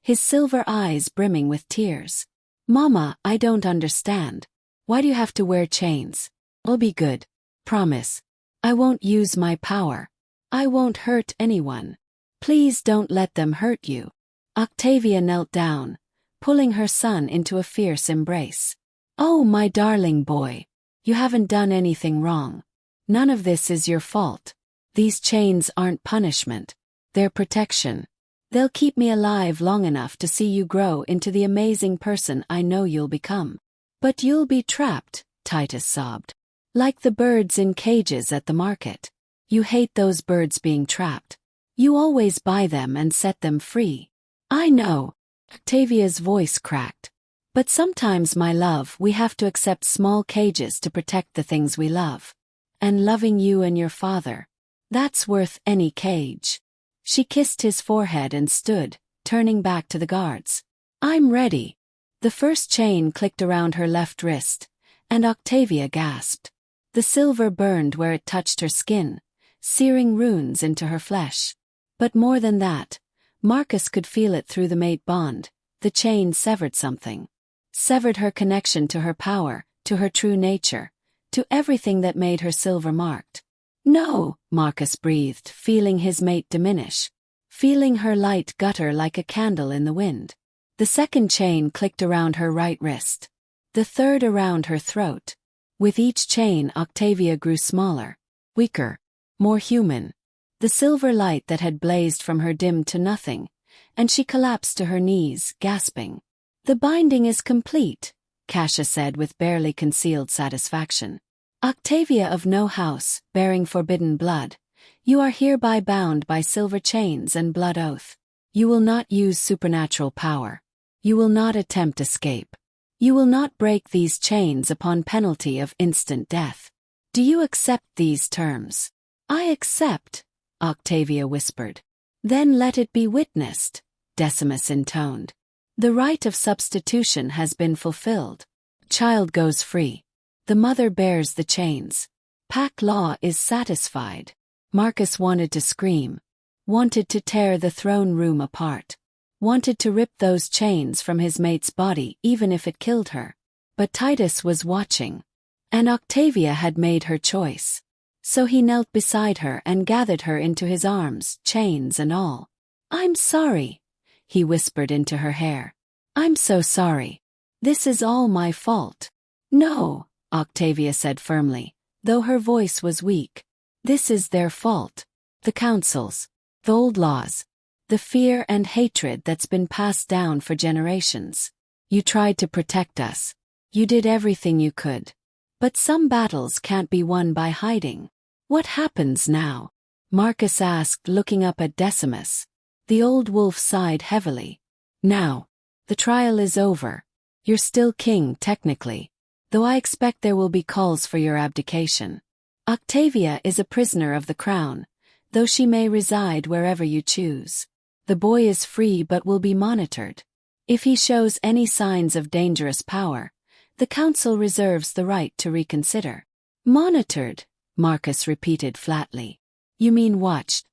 his silver eyes brimming with tears. Mama, I don't understand. Why do you have to wear chains? I'll be good. Promise. I won't use my power. I won't hurt anyone. Please don't let them hurt you. Octavia knelt down, pulling her son into a fierce embrace. Oh, my darling boy. You haven't done anything wrong. None of this is your fault. These chains aren't punishment. They're protection. They'll keep me alive long enough to see you grow into the amazing person I know you'll become. But you'll be trapped, Titus sobbed. Like the birds in cages at the market. You hate those birds being trapped. You always buy them and set them free. I know. Octavia's voice cracked. But sometimes, my love, we have to accept small cages to protect the things we love. And loving you and your father. That's worth any cage. She kissed his forehead and stood, turning back to the guards. I'm ready. The first chain clicked around her left wrist, and Octavia gasped. The silver burned where it touched her skin, searing runes into her flesh. But more than that, Marcus could feel it through the mate bond. The chain severed something. Severed her connection to her power, to her true nature, to everything that made her silver marked. No, Marcus breathed, feeling his mate diminish, feeling her light gutter like a candle in the wind. The second chain clicked around her right wrist. The third around her throat. With each chain, Octavia grew smaller, weaker, more human. The silver light that had blazed from her dimmed to nothing, and she collapsed to her knees, gasping. The binding is complete, Cassia said with barely concealed satisfaction. Octavia of no house, bearing forbidden blood, you are hereby bound by silver chains and blood oath. You will not use supernatural power. You will not attempt escape. You will not break these chains upon penalty of instant death. Do you accept these terms? I accept, Octavia whispered. Then let it be witnessed, Decimus intoned. The right of substitution has been fulfilled. Child goes free. The mother bears the chains. Pack law is satisfied. Marcus wanted to scream. Wanted to tear the throne room apart. Wanted to rip those chains from his mate's body even if it killed her. But Titus was watching. And Octavia had made her choice. So he knelt beside her and gathered her into his arms, chains and all. "I'm sorry," he whispered into her hair. "I'm so sorry. This is all my fault." "No," Octavia said firmly, though her voice was weak. "This is their fault. The councils. The old laws. The fear and hatred that's been passed down for generations. You tried to protect us. You did everything you could. But some battles can't be won by hiding." "What happens now?" Marcus asked, looking up at Decimus. The old wolf sighed heavily. "Now. The trial is over. You're still king, technically. Though I expect there will be calls for your abdication. Octavia is a prisoner of the crown, though she may reside wherever you choose. The boy is free but will be monitored. If he shows any signs of dangerous power, the council reserves the right to reconsider." "Monitored," Marcus repeated flatly. "You mean watched?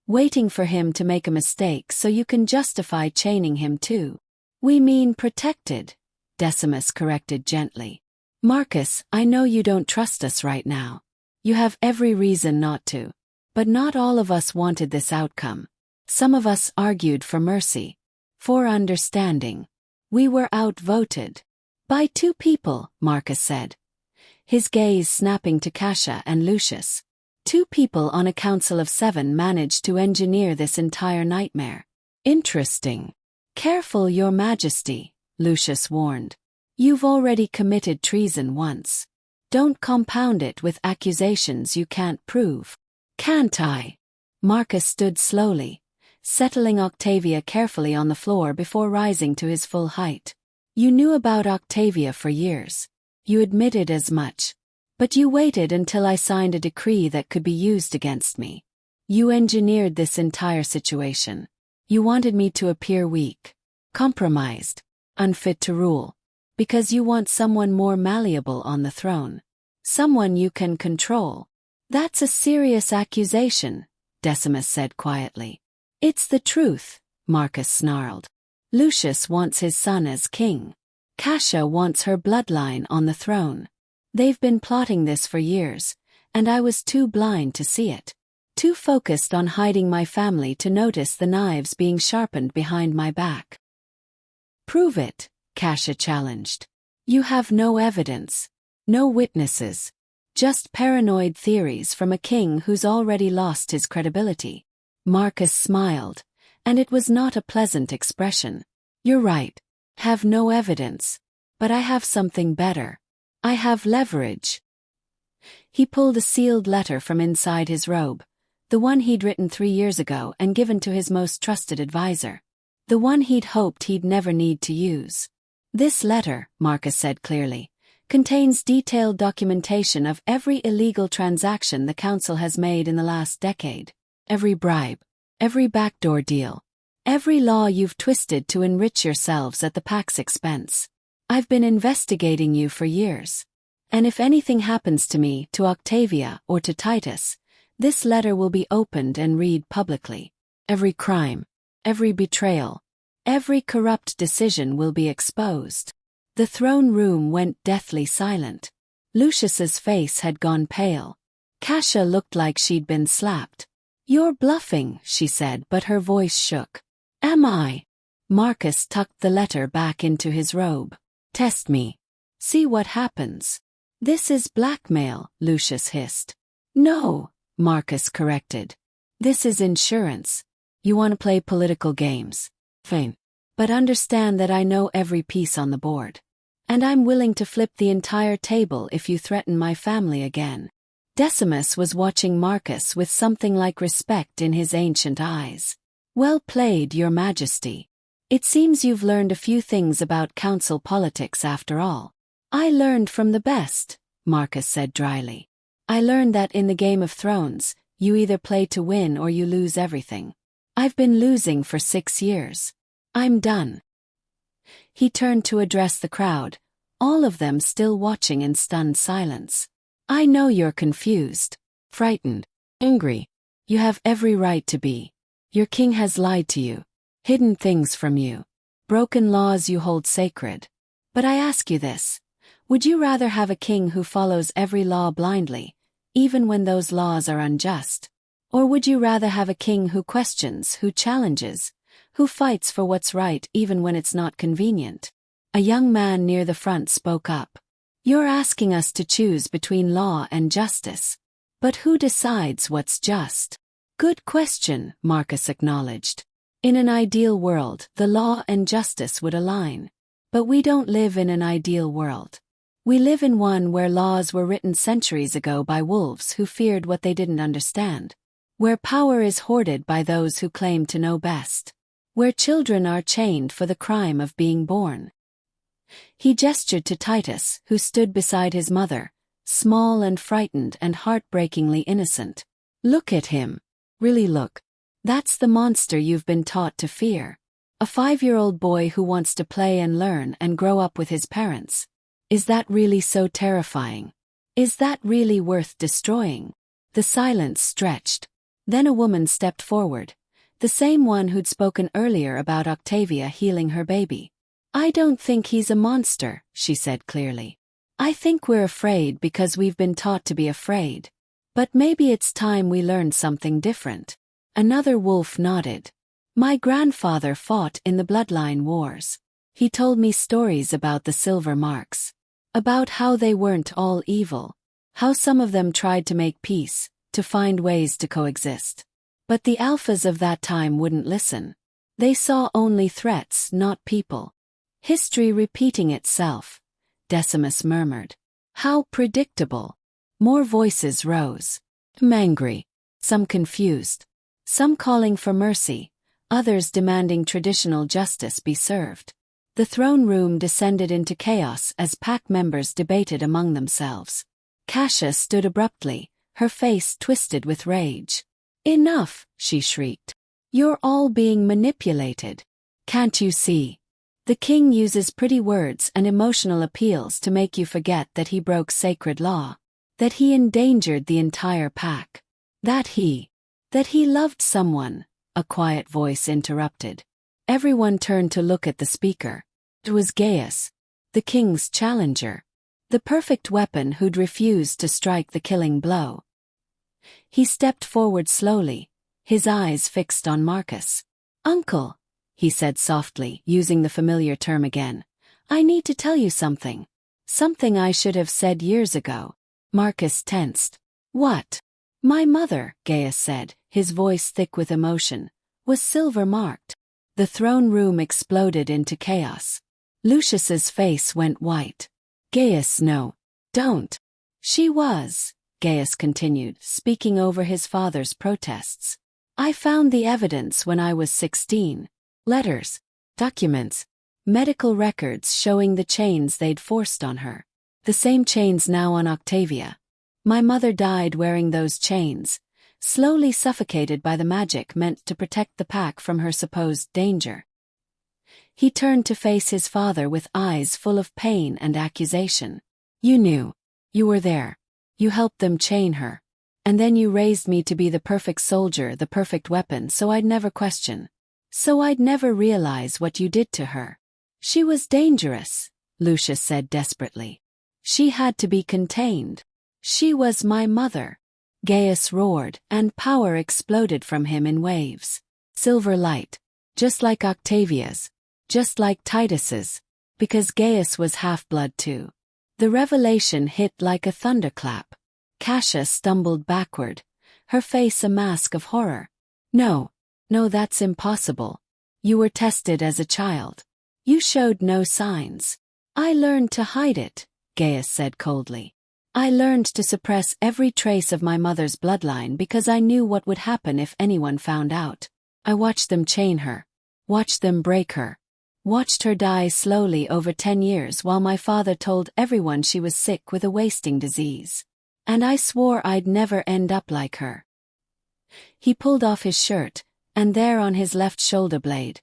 Waiting for him to make a mistake so you can justify chaining him too." "We mean protected," Decimus corrected gently. "Marcus, I know you don't trust us right now. You have every reason not to. But not all of us wanted this outcome. Some of us argued for mercy. For understanding. We were outvoted." "By 2 people," Marcus said. His gaze snapping to Cassia and Lucius. 2 people on a council of 7 managed to engineer this entire nightmare. "Interesting." "Careful, Your Majesty," Lucius warned. "You've already committed treason once. Don't compound it with accusations you can't prove." "Can't I?" Marcus stood slowly, settling Octavia carefully on the floor before rising to his full height. "You knew about Octavia for years. You admitted as much. But you waited until I signed a decree that could be used against me. You engineered this entire situation. You wanted me to appear weak, compromised, unfit to rule, because you want someone more malleable on the throne. Someone you can control." "That's a serious accusation," Decimus said quietly. "It's the truth," Marcus snarled. "Lucius wants his son as king. Cassia wants her bloodline on the throne. They've been plotting this for years, and I was too blind to see it. Too focused on hiding my family to notice the knives being sharpened behind my back." "Prove it," Cassia challenged. "You have no evidence. No witnesses. Just paranoid theories from a king who's already lost his credibility." Marcus smiled, and it was not a pleasant expression. "You're right. Have no evidence. But I have something better. I have leverage." He pulled a sealed letter from inside his robe, the one he'd written 3 years ago and given to his most trusted advisor. The one he'd hoped he'd never need to use. "This letter," Marcus said clearly, "contains detailed documentation of every illegal transaction the council has made in the last decade. Every bribe. Every backdoor deal. Every law you've twisted to enrich yourselves at the pack's expense. I've been investigating you for years. And if anything happens to me, to Octavia, or to Titus, this letter will be opened and read publicly. Every crime, every betrayal, every corrupt decision will be exposed." The throne room went deathly silent. Lucius's face had gone pale. Cassia looked like she'd been slapped. "You're bluffing," she said, but her voice shook. "Am I?" Marcus tucked the letter back into his robe. "Test me. See what happens." "This is blackmail," Lucius hissed. "No," Marcus corrected. "This is insurance. You want to play political games? Fine. But understand that I know every piece on the board. And I'm willing to flip the entire table if you threaten my family again." Decimus was watching Marcus with something like respect in his ancient eyes. "Well played, Your Majesty. It seems you've learned a few things about council politics after all." "I learned from the best," Marcus said dryly. "I learned that in the Game of Thrones, you either play to win or you lose everything. I've been losing for 6 years. I'm done." He turned to address the crowd, all of them still watching in stunned silence. I know you're confused, frightened, angry. You have every right to be. Your king has lied to you, hidden things from you, broken laws you hold sacred. But I ask you this, would you rather have a king who follows every law blindly, even when those laws are unjust? Or would you rather have a king who questions, who challenges, who fights for what's right even when it's not convenient? A young man near the front spoke up. You're asking us to choose between law and justice. But who decides what's just? Good question, Marcus acknowledged. In an ideal world, the law and justice would align. But we don't live in an ideal world. We live in one where laws were written centuries ago by wolves who feared what they didn't understand. Where power is hoarded by those who claim to know best. Where children are chained for the crime of being born. He gestured to Titus, who stood beside his mother, small and frightened and heartbreakingly innocent. Look at him. Really look. That's the monster you've been taught to fear. A 5-year-old boy who wants to play and learn and grow up with his parents. Is that really so terrifying? Is that really worth destroying? The silence stretched. Then a woman stepped forward, the same one who'd spoken earlier about Octavia healing her baby. I don't think he's a monster, she said clearly. I think we're afraid because we've been taught to be afraid. But maybe it's time we learned something different. Another wolf nodded. My grandfather fought in the bloodline wars. He told me stories about the silver marks. About how they weren't all evil. How some of them tried to make peace, to find ways to coexist. But the alphas of that time wouldn't listen. They saw only threats, not people. History repeating itself, Decimus murmured. How predictable. More voices rose. Some angry, some confused. Some calling for mercy, others demanding traditional justice be served. The throne room descended into chaos as pack members debated among themselves. Cassia stood abruptly, her face twisted with rage. Enough, she shrieked. You're all being manipulated. Can't you see? The king uses pretty words and emotional appeals to make you forget that he broke sacred law. That he endangered the entire pack. That he loved someone, a quiet voice interrupted. Everyone turned to look at the speaker. It was Gaius, the king's challenger. The perfect weapon who'd refused to strike the killing blow. He stepped forward slowly, his eyes fixed on Marcus. Uncle, he said softly, using the familiar term again. I need to tell you something. Something I should have said years ago. Marcus tensed. What? My mother, Gaius said, his voice thick with emotion, was silver-marked. The throne room exploded into chaos. Lucius's face went white. Gaius, no. Don't. She was, Gaius continued, speaking over his father's protests. I found the evidence when I was 16. Letters, documents, medical records showing the chains they'd forced on her. The same chains now on Octavia. My mother died wearing those chains, slowly suffocated by the magic meant to protect the pack from her supposed danger. He turned to face his father with eyes full of pain and accusation. You knew. You were there. You helped them chain her. And then you raised me to be the perfect soldier, the perfect weapon, so I'd never question. So I'd never realize what you did to her. She was dangerous, Lucius said desperately. She had to be contained. She was my mother. Gaius roared, and power exploded from him in waves. Silver light. Just like Octavia's. Just like Titus's. Because Gaius was half-blood too. The revelation hit like a thunderclap. Cassia stumbled backward, her face a mask of horror. No, that's impossible. You were tested as a child. You showed no signs. I learned to hide it, Gaius said coldly. I learned to suppress every trace of my mother's bloodline because I knew what would happen if anyone found out. I watched them chain her. Watched them break her. Watched her die slowly over 10 years while my father told everyone she was sick with a wasting disease. And I swore I'd never end up like her. He pulled off his shirt, and there on his left shoulder blade,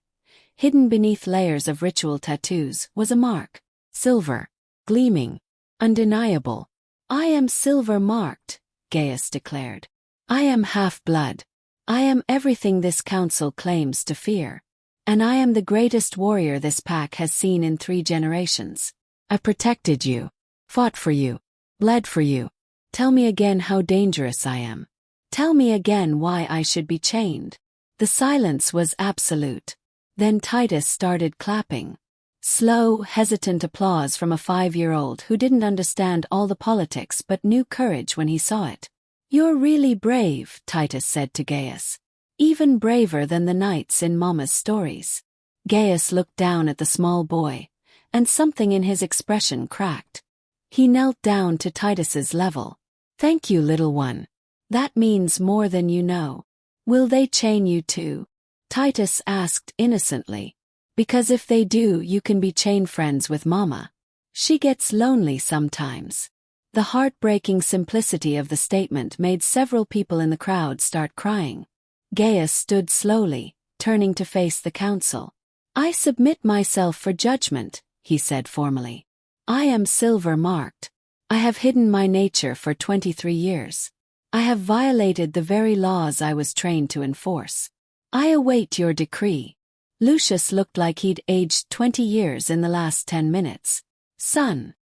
hidden beneath layers of ritual tattoos, was a mark. Silver. Gleaming. Undeniable. I am silver-marked, Gaius declared. I am half-blood. I am everything this council claims to fear. And I am the greatest warrior this pack has seen in 3 generations. I protected you, fought for you, bled for you. Tell me again how dangerous I am. Tell me again why I should be chained. The silence was absolute. Then Titus started clapping. Slow, hesitant applause from a 5-year-old who didn't understand all the politics but knew courage when he saw it. You're really brave, Titus said to Gaius. Even braver than the knights in Mama's stories. Gaius looked down at the small boy, and something in his expression cracked. He knelt down to Titus's level. Thank you, little one. That means more than you know. Will they chain you too? Titus asked innocently. Because if they do, you can be chain friends with Mama. She gets lonely sometimes. The heartbreaking simplicity of the statement made several people in the crowd start crying. Gaius stood slowly, turning to face the council. I submit myself for judgment, he said formally. I am silver-marked. I have hidden my nature for 23 years. I have violated the very laws I was trained to enforce. I await your decree. Lucius looked like he'd aged 20 years in the last 10 minutes. Son.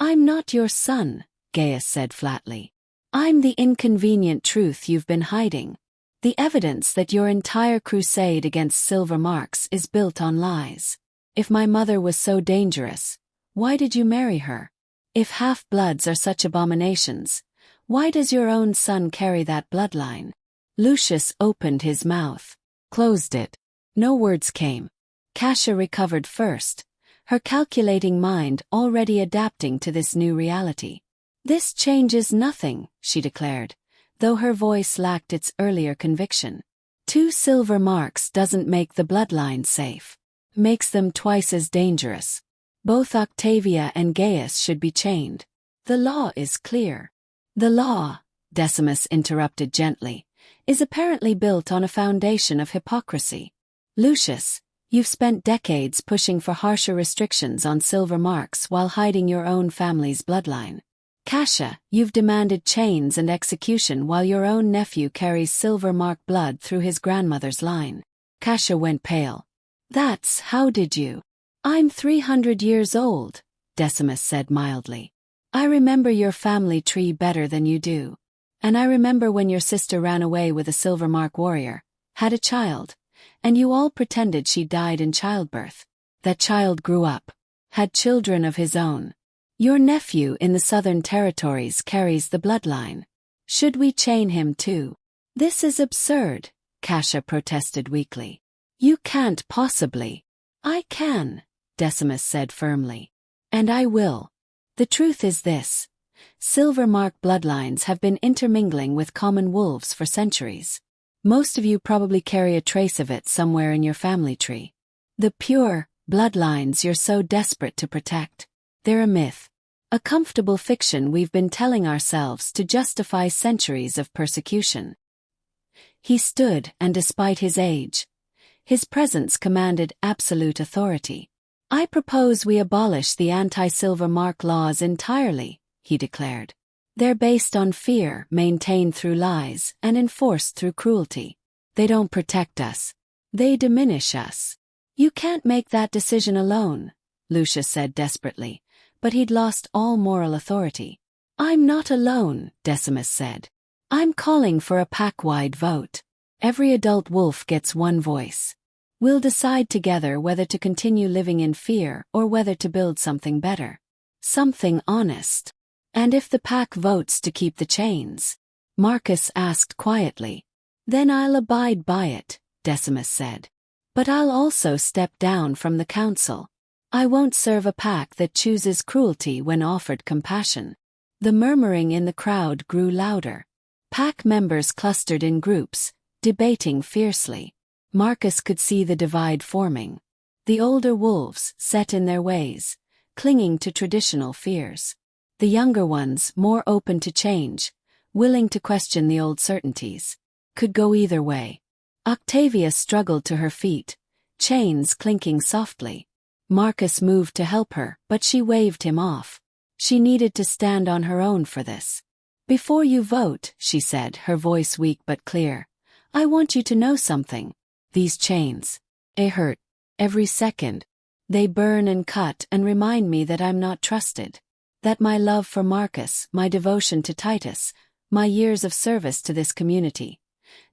I'm not your son, Gaius said flatly. I'm the inconvenient truth you've been hiding. The evidence that your entire crusade against silver marks is built on lies. If my mother was so dangerous, why did you marry her? If half-bloods are such abominations, why does your own son carry that bloodline? Lucius opened his mouth, closed it. No words came. Kasia recovered first, her calculating mind already adapting to this new reality. This changes nothing, she declared, though her voice lacked its earlier conviction. 2 silver marks doesn't make the bloodline safe. Makes them twice as dangerous. Both Octavia and Gaius should be chained. The law is clear. The law, Decimus interrupted gently, is apparently built on a foundation of hypocrisy. Lucius, you've spent decades pushing for harsher restrictions on silver marks while hiding your own family's bloodline. Kasia, you've demanded chains and execution while your own nephew carries silver mark blood through his grandmother's line. Kasia went pale. That's how did you? I'm 300 years old, Decimus said mildly. I remember your family tree better than you do. And I remember when your sister ran away with a silver mark warrior, had a child, and you all pretended she died in childbirth. That child grew up, had children of his own. Your nephew in the Southern Territories carries the bloodline. Should we chain him too? This is absurd, Kasia protested weakly. You can't possibly. I can, Decimus said firmly. And I will. The truth is this. Silver mark bloodlines have been intermingling with common wolves for centuries. Most of you probably carry a trace of it somewhere in your family tree. The pure bloodlines you're so desperate to protect. They're a myth. A comfortable fiction we've been telling ourselves to justify centuries of persecution. He stood, and despite his age, his presence commanded absolute authority. I propose we abolish the anti-silver mark laws entirely, he declared. They're based on fear, maintained through lies, and enforced through cruelty. They don't protect us. They diminish us. You can't make that decision alone, Lucius said desperately, but he'd lost all moral authority. I'm not alone, Decimus said. I'm calling for a pack-wide vote. Every adult wolf gets one voice. We'll decide together whether to continue living in fear or whether to build something better. Something honest. And if the pack votes to keep the chains? Marcus asked quietly. Then I'll abide by it, Decimus said. But I'll also step down from the council. I won't serve a pack that chooses cruelty when offered compassion. The murmuring in the crowd grew louder. Pack members clustered in groups, debating fiercely. Marcus could see the divide forming. The older wolves, set in their ways, clinging to traditional fears. The younger ones, more open to change, willing to question the old certainties. Could go either way. Octavia struggled to her feet, chains clinking softly. Marcus moved to help her, but she waved him off. She needed to stand on her own for this. "Before you vote," she said, her voice weak but clear, "I want you to know something. These chains, they hurt. Every second. They burn and cut and remind me that I'm not trusted. That my love for Marcus, my devotion to Titus, my years of service to this community,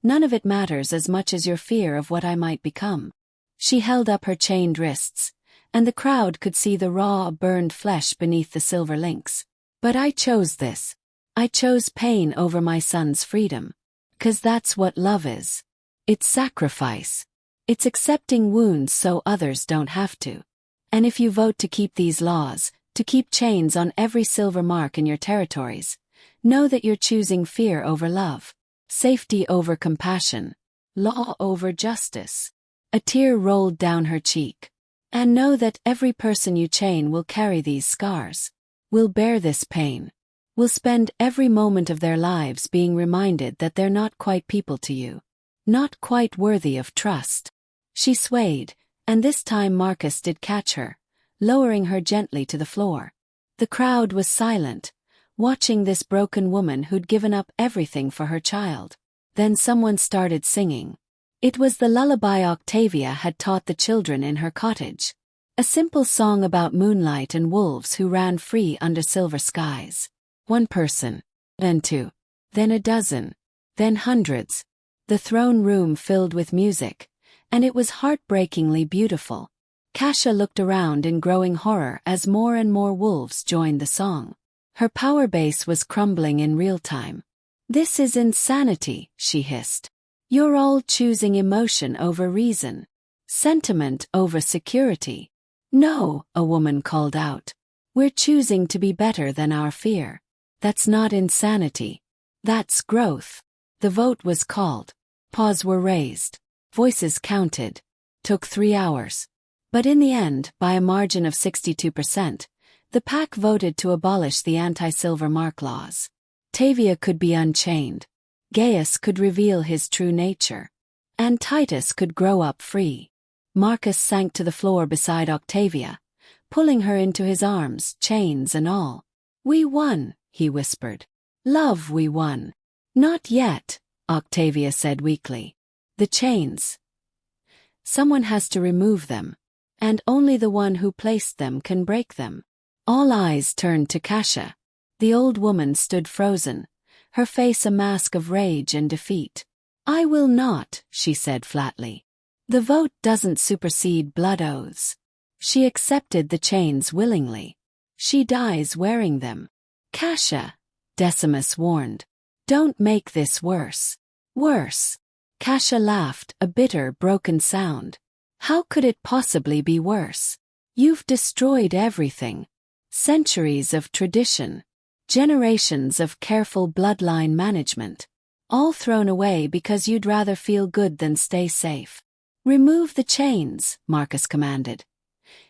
none of it matters as much as your fear of what I might become." She held up her chained wrists, and the crowd could see the raw, burned flesh beneath the silver links. "But I chose this. I chose pain over my son's freedom. 'Cause that's what love is. It's sacrifice. It's accepting wounds so others don't have to. And if you vote to keep these laws, to keep chains on every silver mark in your territories, know that you're choosing fear over love, safety over compassion, law over justice." A tear rolled down her cheek. "And know that every person you chain will carry these scars, will bear this pain, will spend every moment of their lives being reminded that they're not quite people to you, not quite worthy of trust." She swayed, and this time Marcus did catch her, lowering her gently to the floor. The crowd was silent, watching this broken woman who'd given up everything for her child. Then someone started singing. It was the lullaby Octavia had taught the children in her cottage. A simple song about moonlight and wolves who ran free under silver skies. One person, then two, then a dozen, then hundreds. The throne room filled with music, and it was heartbreakingly beautiful. Kasia looked around in growing horror as more and more wolves joined the song. Her power base was crumbling in real time. "This is insanity," she hissed. "You're all choosing emotion over reason, sentiment over security." "No," a woman called out. "We're choosing to be better than our fear. That's not insanity. That's growth." The vote was called. Paws were raised. Voices counted. Took 3 hours. But in the end, by a margin of 62%, the pack voted to abolish the anti-silver mark laws. Octavia could be unchained. Gaius could reveal his true nature. And Titus could grow up free. Marcus sank to the floor beside Octavia, pulling her into his arms, chains and all. "We won," he whispered. "Love, we won." "Not yet," Octavia said weakly. "The chains. Someone has to remove them, and only the one who placed them can break them." All eyes turned to Kasia. The old woman stood frozen, her face a mask of rage and defeat. "I will not," she said flatly. "The vote doesn't supersede blood oaths." She accepted the chains willingly. She dies wearing them. "Kasia," Decimus warned. "Don't make this worse." "Worse." Kasia laughed, a bitter, broken sound. "How could it possibly be worse? You've destroyed everything. Centuries of tradition. Generations of careful bloodline management. All thrown away because you'd rather feel good than stay safe. Remove the chains," Marcus commanded,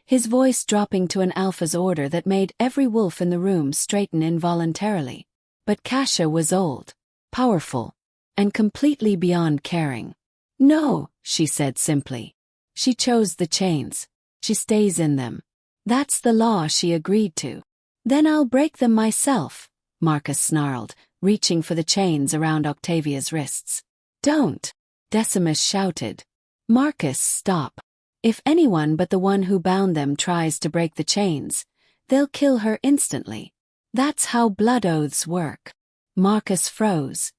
his voice dropping to an alpha's order that made every wolf in the room straighten involuntarily. But Kasia was old, powerful, and completely beyond caring. "No," she said simply. She chose the chains. She stays in them. That's the law she agreed to. "Then I'll break them myself," Marcus snarled, reaching for the chains around Octavia's wrists. "Don't," Decimus shouted. "Marcus, stop. If anyone but the one who bound them tries to break the chains, they'll kill her instantly. That's how blood oaths work." Marcus froze,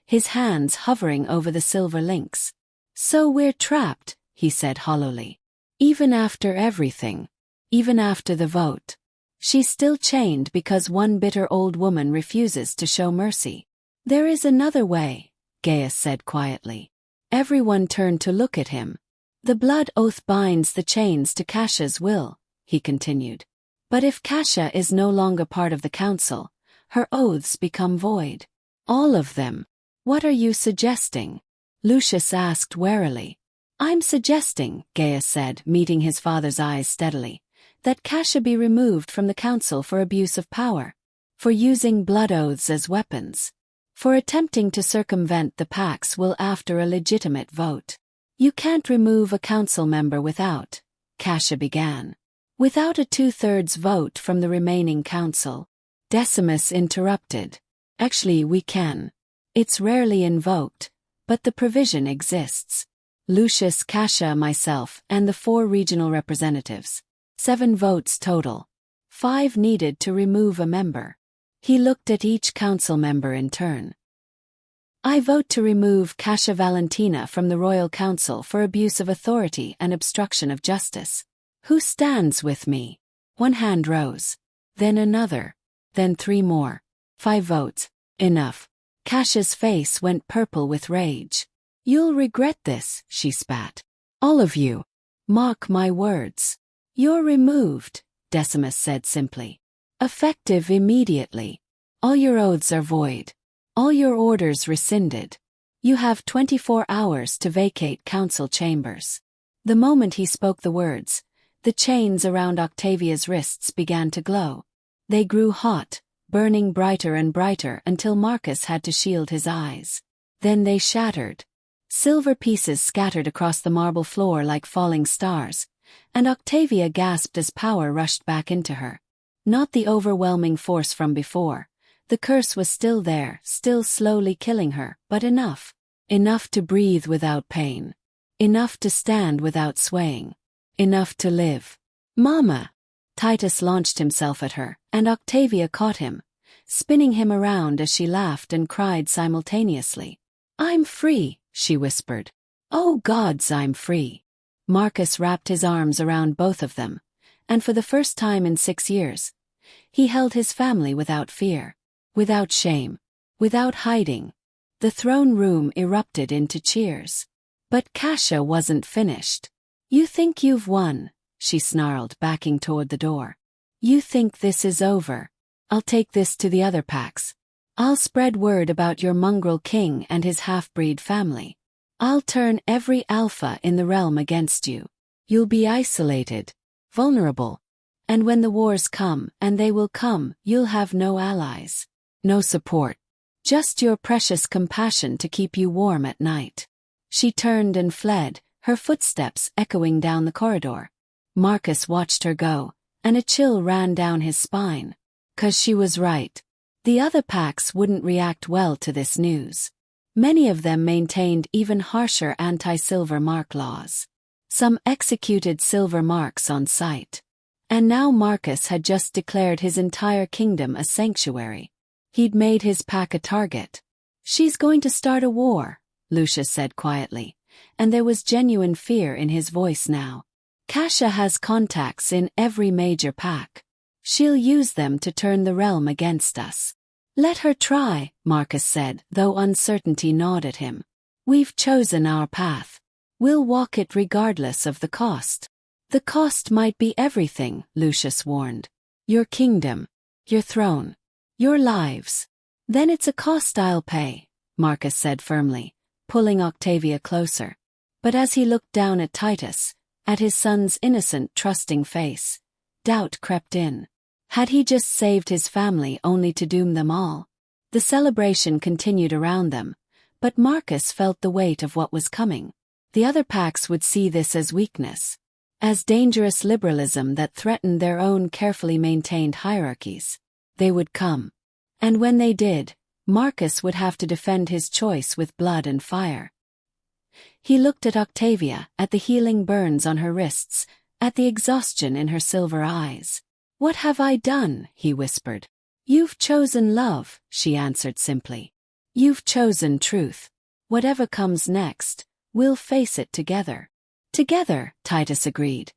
his hands hovering over the silver links. "So we're trapped," he said hollowly. "Even after everything. Even after the vote. She's still chained because one bitter old woman refuses to show mercy." "There is another way," Gaius said quietly. Everyone turned to look at him. "The blood oath binds the chains to Kasia's will," he continued. "But if Kasia is no longer part of the council, her oaths become void. All of them." "What are you suggesting?" Lucius asked warily. "I'm suggesting," Gaius said, meeting his father's eyes steadily, "that Kasia be removed from the council for abuse of power, for using blood oaths as weapons, for attempting to circumvent the Pax will after a legitimate vote." "You can't remove a council member without," Kasia began. Without a two-thirds vote from the remaining council, Decimus interrupted. Actually, we can. It's rarely invoked, but the provision exists. Lucius, Cassia, myself, and the 4 regional representatives. 7 votes total. 5 needed to remove a member. He looked at each council member in turn. I vote to remove Cassia Valentina from the Royal Council for abuse of authority and obstruction of justice. Who stands with me? 1 hand rose. Then another. Then 3 more. 5 votes. Enough. Cassia's face went purple with rage. You'll regret this, she spat. All of you. Mark my words. You're removed, Decimus said simply. Effective immediately. All your oaths are void. All your orders rescinded. You have 24 hours to vacate council chambers. The moment he spoke the words, the chains around Octavia's wrists began to glow. They grew hot, burning brighter and brighter until Marcus had to shield his eyes. Then they shattered. Silver pieces scattered across the marble floor like falling stars, and Octavia gasped as power rushed back into her. Not the overwhelming force from before. The curse was still there, still slowly killing her, but enough. Enough to breathe without pain. Enough to stand without swaying. Enough to live. Mama! Titus launched himself at her, and Octavia caught him, spinning him around as she laughed and cried simultaneously. I'm free, she whispered. Oh gods, I'm free. Marcus wrapped his arms around both of them, and for the first time in 6 years, he held his family without fear. Without shame. Without hiding. The throne room erupted into cheers. But Cassia wasn't finished. You think you've won, she snarled, backing toward the door. You think this is over. I'll take this to the other packs. I'll spread word about your mongrel king and his half-breed family. I'll turn every alpha in the realm against you. You'll be isolated. Vulnerable. And when the wars come, and they will come, you'll have no allies. No support. Just your precious compassion to keep you warm at night. She turned and fled, her footsteps echoing down the corridor. Marcus watched her go, and a chill ran down his spine. 'Cause she was right. The other packs wouldn't react well to this news. Many of them maintained even harsher anti-silver mark laws. Some executed silver marks on sight. And now Marcus had just declared his entire kingdom a sanctuary. He'd made his pack a target. She's going to start a war, Lucius said quietly, and there was genuine fear in his voice now. Cassia has contacts in every major pack. She'll use them to turn the realm against us. Let her try, Marcus said, though uncertainty gnawed at him. We've chosen our path. We'll walk it regardless of the cost. The cost might be everything, Lucius warned. Your kingdom. Your throne. Your lives. Then it's a cost I'll pay, Marcus said firmly, pulling Octavia closer. But as he looked down at Titus, at his son's innocent, trusting face, doubt crept in. Had he just saved his family only to doom them all? The celebration continued around them, but Marcus felt the weight of what was coming. The other packs would see this as weakness, as dangerous liberalism that threatened their own carefully maintained hierarchies. They would come. And when they did, Marcus would have to defend his choice with blood and fire. He looked at Octavia, at the healing burns on her wrists, at the exhaustion in her silver eyes. What have I done? He whispered. You've chosen love, she answered simply. You've chosen truth. Whatever comes next, we'll face it together. Together, Titus agreed,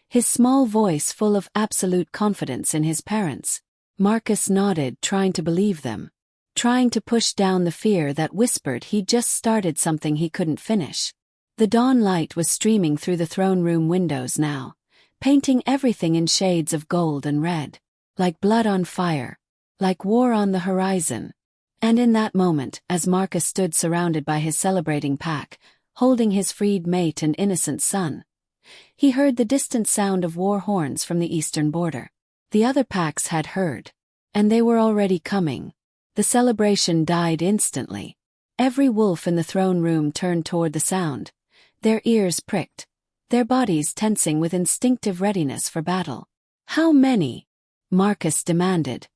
his small voice full of absolute confidence in his parents. Marcus nodded, trying to believe them, trying to push down the fear that whispered he'd just started something he couldn't finish. The dawn light was streaming through the throne room windows now, painting everything in shades of gold and red, like blood on fire, like war on the horizon. And in that moment, as Marcus stood surrounded by his celebrating pack, holding his freed mate and innocent son, he heard the distant sound of war horns from the eastern border. The other packs had heard, and they were already coming. The celebration died instantly. Every wolf in the throne room turned toward the sound, their ears pricked, their bodies tensing with instinctive readiness for battle. "How many?" Marcus demanded,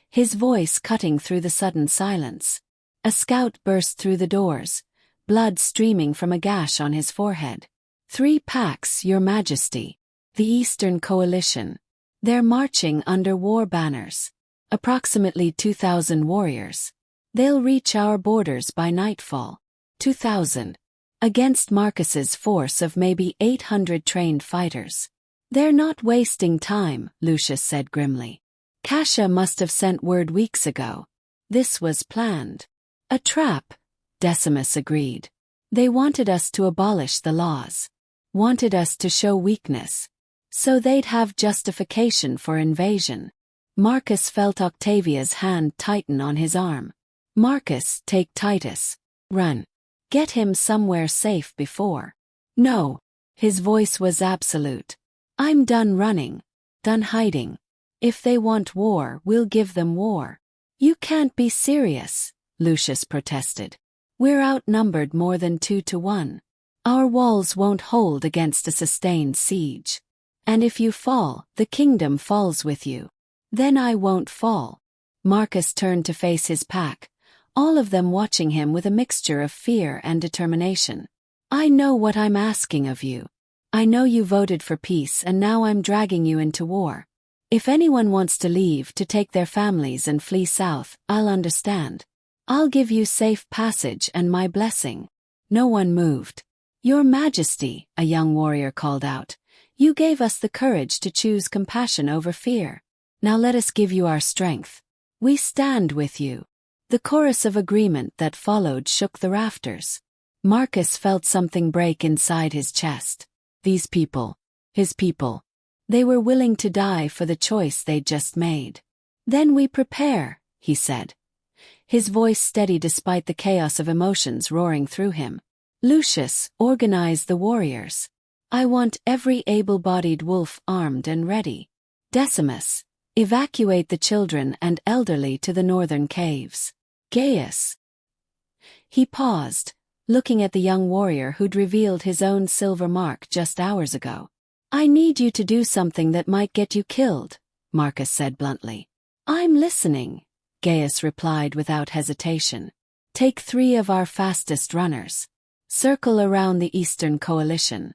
his voice cutting through the sudden silence. A scout burst through the doors, blood streaming from a gash on his forehead. "3 packs, Your Majesty. The Eastern Coalition. They're marching under war banners. Approximately 2,000 warriors. They'll reach our borders by nightfall." 2,000. Against Marcus's force of maybe 800 trained fighters. "They're not wasting time," Lucius said grimly. "Cassia must have sent word weeks ago. This was planned." "A trap," Decimus agreed. "They wanted us to abolish the laws. Wanted us to show weakness. So they'd have justification for invasion." Marcus felt Octavia's hand tighten on his arm. "Marcus, take Titus. Run. Get him somewhere safe before." "No." His voice was absolute. "I'm done running. Done hiding. If they want war, we'll give them war." "You can't be serious," Lucius protested. "We're outnumbered more than 2 to 1. Our walls won't hold against a sustained siege. And if you fall, the kingdom falls with you." "Then I won't fall." Marcus turned to face his pack, all of them watching him with a mixture of fear and determination. "I know what I'm asking of you. I know you voted for peace and now I'm dragging you into war. If anyone wants to leave to take their families and flee south, I'll understand. I'll give you safe passage and my blessing." No one moved. "Your Majesty," a young warrior called out, "you gave us the courage to choose compassion over fear. Now let us give you our strength. We stand with you." The chorus of agreement that followed shook the rafters. Marcus felt something break inside his chest. These people, his people, they were willing to die for the choice they'd just made. "Then we prepare," he said, his voice steady despite the chaos of emotions roaring through him. "Lucius, organize the warriors. I want every able-bodied wolf armed and ready. Decimus, evacuate the children and elderly to the northern caves. Gaius." He paused, looking at the young warrior who'd revealed his own silver mark just hours ago. "I need you to do something that might get you killed," Marcus said bluntly. "I'm listening," Gaius replied without hesitation. "Take 3 of our fastest runners. Circle around the Eastern Coalition.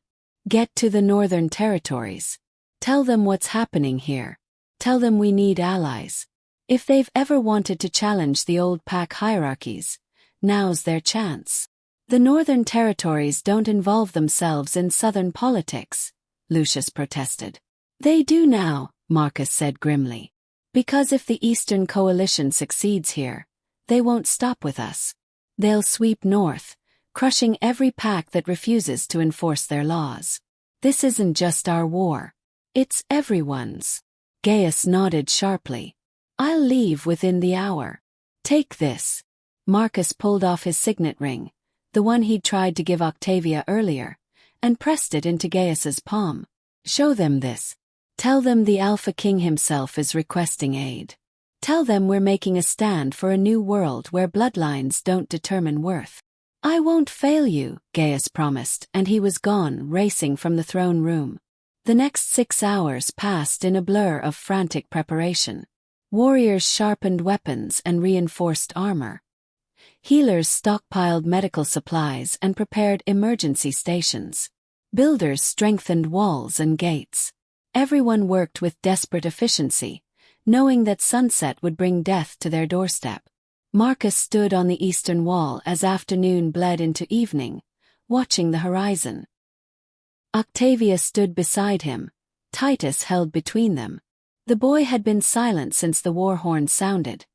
Get to the Northern Territories. Tell them what's happening here. Tell them we need allies. If they've ever wanted to challenge the old pack hierarchies, now's their chance. The Northern Territories don't involve themselves in Southern politics," Lucius protested. "They do now," Marcus said grimly. "Because if the Eastern Coalition succeeds here, they won't stop with us. They'll sweep north, crushing every pack that refuses to enforce their laws. This isn't just our war. It's everyone's." Gaius nodded sharply. "I'll leave within the hour. Take this." Marcus pulled off his signet ring, the one he'd tried to give Octavia earlier, and pressed it into Gaius's palm. "Show them this. Tell them the Alpha King himself is requesting aid. Tell them we're making a stand for a new world where bloodlines don't determine worth." "I won't fail you," Gaius promised, and he was gone, racing from the throne room. The next 6 hours passed in a blur of frantic preparation. Warriors sharpened weapons and reinforced armor. Healers stockpiled medical supplies and prepared emergency stations. Builders strengthened walls and gates. Everyone worked with desperate efficiency, knowing that sunset would bring death to their doorstep. Marcus stood on the eastern wall as afternoon bled into evening, watching the horizon. Octavia stood beside him, Titus held between them. The boy had been silent since the war horn sounded,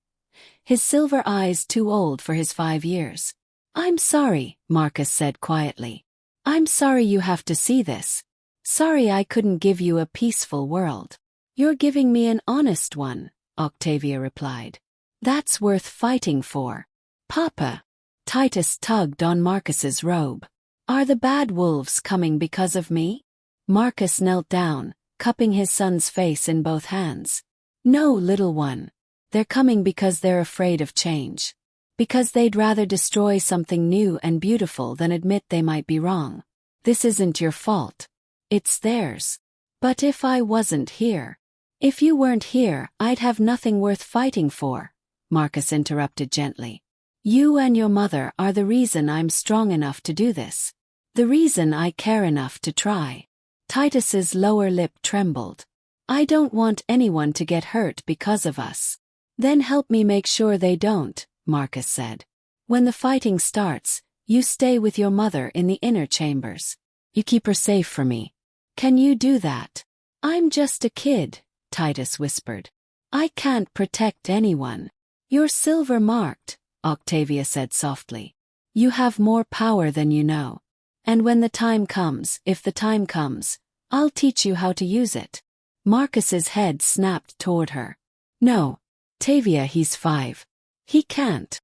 his silver eyes too old for his 5 years. "I'm sorry," Marcus said quietly. "I'm sorry you have to see this. Sorry I couldn't give you a peaceful world." "You're giving me an honest one," Octavia replied. "That's worth fighting for." "Papa." Titus tugged on Marcus's robe. "Are the bad wolves coming because of me?" Marcus knelt down, cupping his son's face in both hands. "No, little one. They're coming because they're afraid of change. Because they'd rather destroy something new and beautiful than admit they might be wrong. This isn't your fault." It's theirs. But if I wasn't here. If you weren't here, I'd have nothing worth fighting for, Marcus interrupted gently. You and your mother are the reason I'm strong enough to do this. The reason I care enough to try. Titus's lower lip trembled. I don't want anyone to get hurt because of us. Then help me make sure they don't, Marcus said. When the fighting starts, you stay with your mother in the inner chambers. You keep her safe for me. Can you do that? I'm just a kid, Titus whispered. I can't protect anyone. You're silver marked, Octavia said softly. You have more power than you know. And when the time comes, if the time comes, I'll teach you how to use it. Marcus's head snapped toward her. No, Octavia, he's 5. He can't.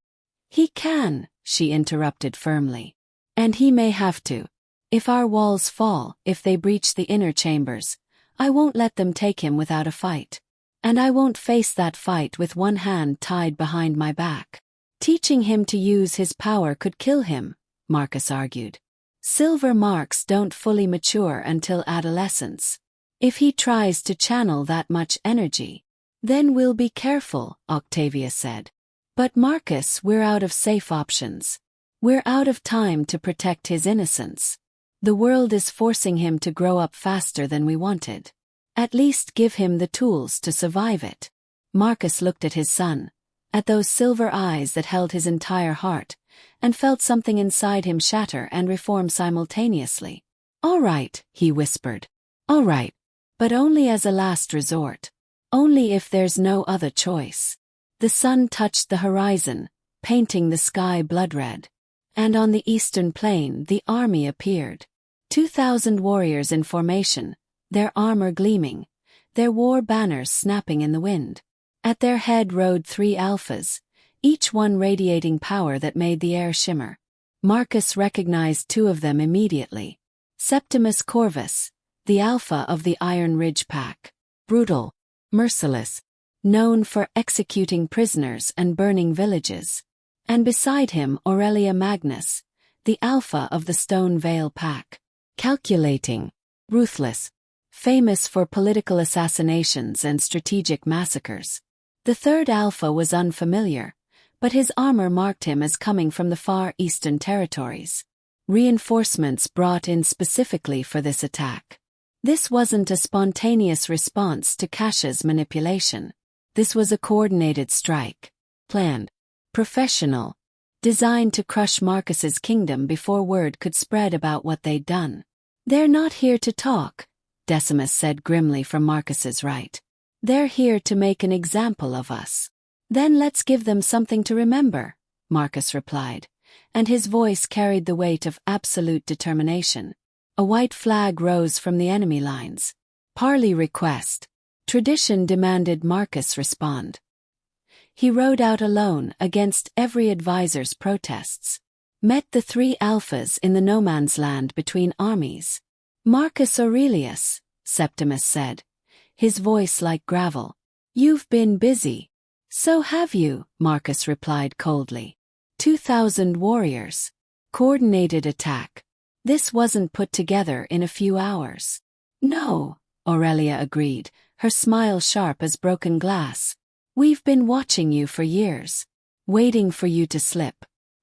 He can, she interrupted firmly. And he may have to. If our walls fall, if they breach the inner chambers, I won't let them take him without a fight. And I won't face that fight with one hand tied behind my back. Teaching him to use his power could kill him, Marcus argued. Silver marks don't fully mature until adolescence. If he tries to channel that much energy, then we'll be careful, Octavia said. But Marcus, we're out of safe options. We're out of time to protect his innocence. The world is forcing him to grow up faster than we wanted. At least give him the tools to survive it. Marcus looked at his son, at those silver eyes that held his entire heart, and felt something inside him shatter and reform simultaneously. All right, he whispered. All right. But only as a last resort. Only if there's no other choice. The sun touched the horizon, painting the sky blood red. And on the eastern plain the army appeared. 2,000 warriors in formation, their armor gleaming, their war banners snapping in the wind. At their head rode 3 alphas, each one radiating power that made the air shimmer. Marcus recognized 2 of them immediately. Septimus Corvus, the alpha of the Iron Ridge Pack. Brutal, merciless, known for executing prisoners and burning villages. And beside him Aurelia Magnus, the alpha of the Stone Vale Pack. Calculating, ruthless, famous for political assassinations and strategic massacres. The third alpha was unfamiliar, but his armor marked him as coming from the far eastern territories. Reinforcements brought in specifically for this attack. This wasn't a spontaneous response to Cassia's manipulation. This was a coordinated strike. Planned. Professional. Designed to crush Marcus's kingdom before word could spread about what they'd done. They're not here to talk, Decimus said grimly from Marcus's right. They're here to make an example of us. Then let's give them something to remember, Marcus replied, and his voice carried the weight of absolute determination. A white flag rose from the enemy lines. Parley request. Tradition demanded Marcus respond. He rode out alone against every advisor's protests. Met the 3 alphas in the no man's land between armies. Marcus Aurelius, Septimus said, his voice like gravel. You've been busy. So have you, Marcus replied coldly. 2,000 warriors. Coordinated attack. This wasn't put together in a few hours. No, Aurelia agreed, her smile sharp as broken glass. We've been watching you for years. Waiting for you to slip.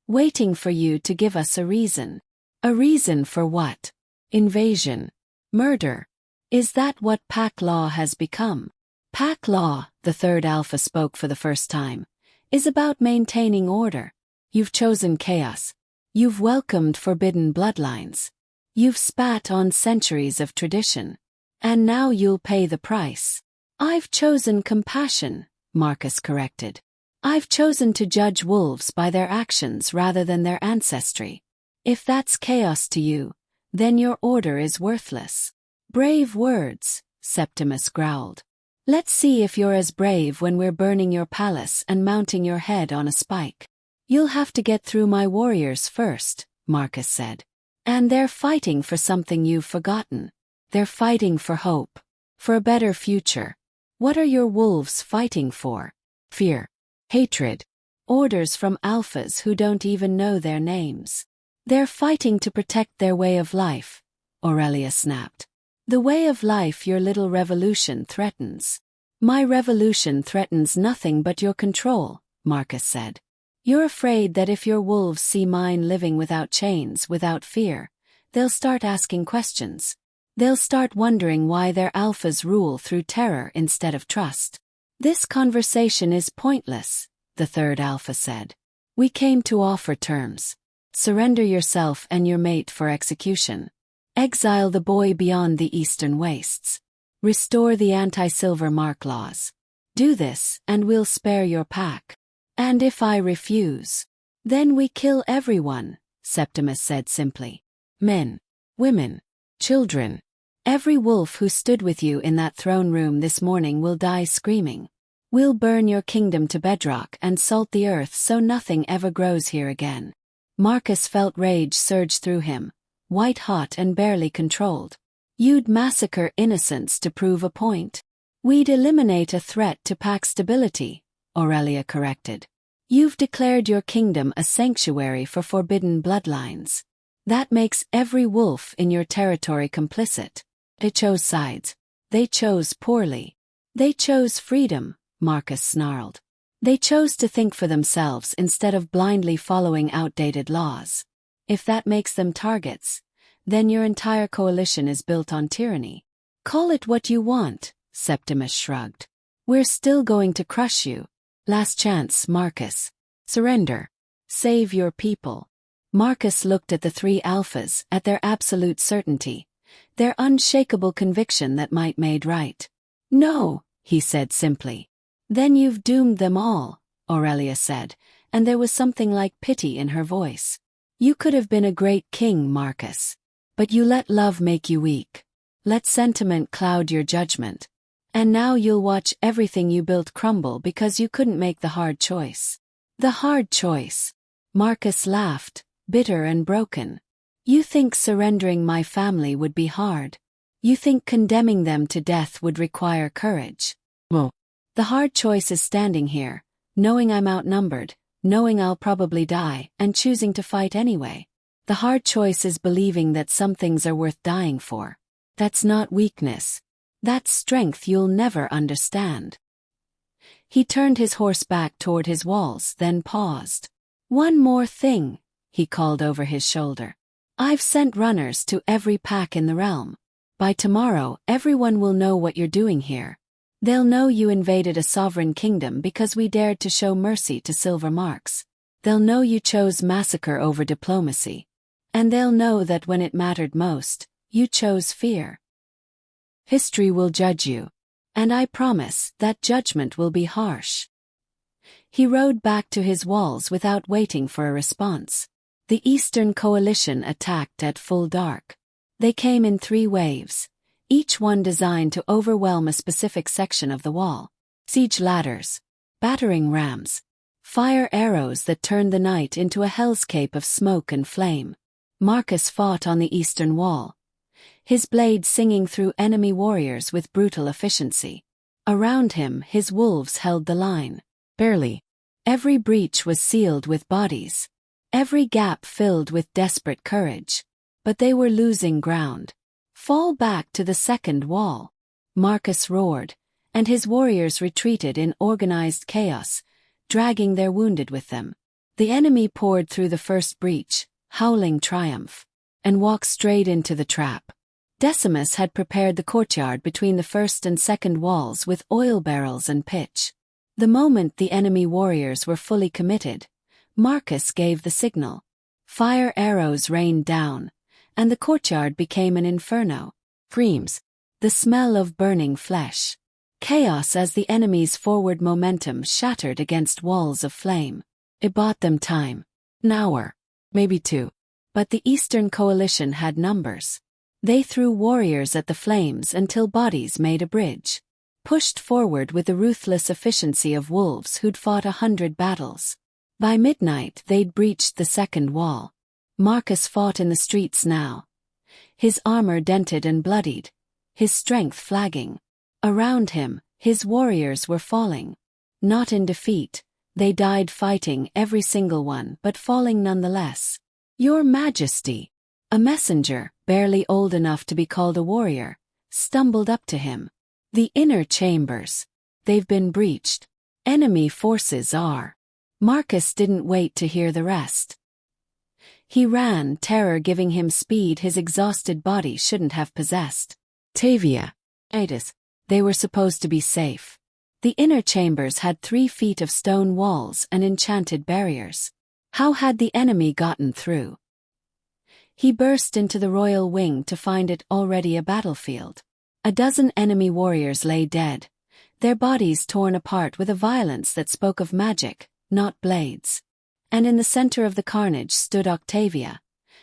Waiting for you to give us a reason. A reason for what? Invasion. Murder. Is that what pack law has become? Pack law, the third alpha spoke for the first time, is about maintaining order. You've chosen chaos. You've welcomed forbidden bloodlines. You've spat on centuries of tradition. And now you'll pay the price. I've chosen compassion, Marcus corrected. I've chosen to judge wolves by their actions rather than their ancestry. If that's chaos to you, then your order is worthless. Brave words, Septimus growled. Let's see if you're as brave when we're burning your palace and mounting your head on a spike. You'll have to get through my warriors first, Marcus said. And they're fighting for something you've forgotten. They're fighting for hope. For a better future. What are your wolves fighting for? Fear. Hatred. Orders from alphas who don't even know their names. They're fighting to protect their way of life, Aurelia snapped. The way of life your little revolution threatens. My revolution threatens nothing but your control, Marcus said. You're afraid that if your wolves see mine living without chains, without fear, they'll start asking questions. They'll start wondering why their alphas rule through terror instead of trust. This conversation is pointless, the third alpha said. We came to offer terms. Surrender yourself and your mate for execution. Exile the boy beyond the eastern wastes. Restore the anti-silver mark laws. Do this, and we'll spare your pack. And if I refuse, then we kill everyone, Septimus said simply. Men, women, children. Every wolf who stood with you in that throne room this morning will die screaming. We'll burn your kingdom to bedrock and salt the earth so nothing ever grows here again. Marcus felt rage surge through him, white-hot and barely controlled. You'd massacre innocents to prove a point. We'd eliminate a threat to pack stability, Aurelia corrected. You've declared your kingdom a sanctuary for forbidden bloodlines. That makes every wolf in your territory complicit. They chose sides. They chose poorly. They chose freedom, Marcus snarled. They chose to think for themselves instead of blindly following outdated laws. If that makes them targets, then your entire coalition is built on tyranny. Call it what you want, Septimus shrugged. We're still going to crush you. Last chance, Marcus. Surrender. Save your people. Marcus looked at the three alphas, at their absolute certainty, their unshakable conviction that might made right. No, he said simply. Then you've doomed them all, Aurelia said, and there was something like pity in her voice. You could have been a great king, Marcus. But you let love make you weak. Let sentiment cloud your judgment. And now you'll watch everything you built crumble because you couldn't make the hard choice. The hard choice. Marcus laughed, bitter and broken. You think surrendering my family would be hard. You think condemning them to death would require courage. Well, the hard choice is standing here, knowing I'm outnumbered, knowing I'll probably die, and choosing to fight anyway. The hard choice is believing that some things are worth dying for. That's not weakness. That's strength you'll never understand. He turned his horse back toward his walls, then paused. One more thing, he called over his shoulder. I've sent runners to every pack in the realm. By tomorrow, everyone will know what you're doing here. They'll know you invaded a sovereign kingdom because we dared to show mercy to silver marks. They'll know you chose massacre over diplomacy. And they'll know that when it mattered most, you chose fear. History will judge you. And I promise that judgment will be harsh. He rode back to his walls without waiting for a response. The Eastern Coalition attacked at full dark. They came in 3 waves, each one designed to overwhelm a specific section of the wall. Siege ladders, battering rams, fire arrows that turned the night into a hellscape of smoke and flame. Marcus fought on the eastern wall, his blade singing through enemy warriors with brutal efficiency. Around him, his wolves held the line. Barely. Every breach was sealed with bodies. Every gap filled with desperate courage. But they were losing ground. Fall back to the second wall. Marcus roared, and his warriors retreated in organized chaos, dragging their wounded with them. The enemy poured through the first breach, howling triumph, and walked straight into the trap. Decimus had prepared the courtyard between the first and second walls with oil barrels and pitch. The moment the enemy warriors were fully committed, Marcus gave the signal. Fire arrows rained down, and the courtyard became an inferno. Screams, the smell of burning flesh. Chaos as the enemy's forward momentum shattered against walls of flame. It bought them time. An hour. Maybe 2. But the Eastern Coalition had numbers. They threw warriors at the flames until bodies made a bridge. Pushed forward with the ruthless efficiency of wolves who'd fought 100 battles. By midnight they'd breached the second wall. Marcus fought in the streets now. His armor dented and bloodied, his strength flagging. Around him, his warriors were falling. Not in defeat, they died fighting every single one but falling nonetheless. Your Majesty! A messenger, barely old enough to be called a warrior, stumbled up to him. The inner chambers. They've been breached. Enemy forces are. Marcus didn't wait to hear the rest. He ran, terror giving him speed his exhausted body shouldn't have possessed. Octavia, Titus, they were supposed to be safe. The inner chambers had 3 feet of stone walls and enchanted barriers. How had the enemy gotten through? He burst into the royal wing to find it already a battlefield. A dozen enemy warriors lay dead, their bodies torn apart with a violence that spoke of magic, not blades. And in the center of the carnage stood Octavia,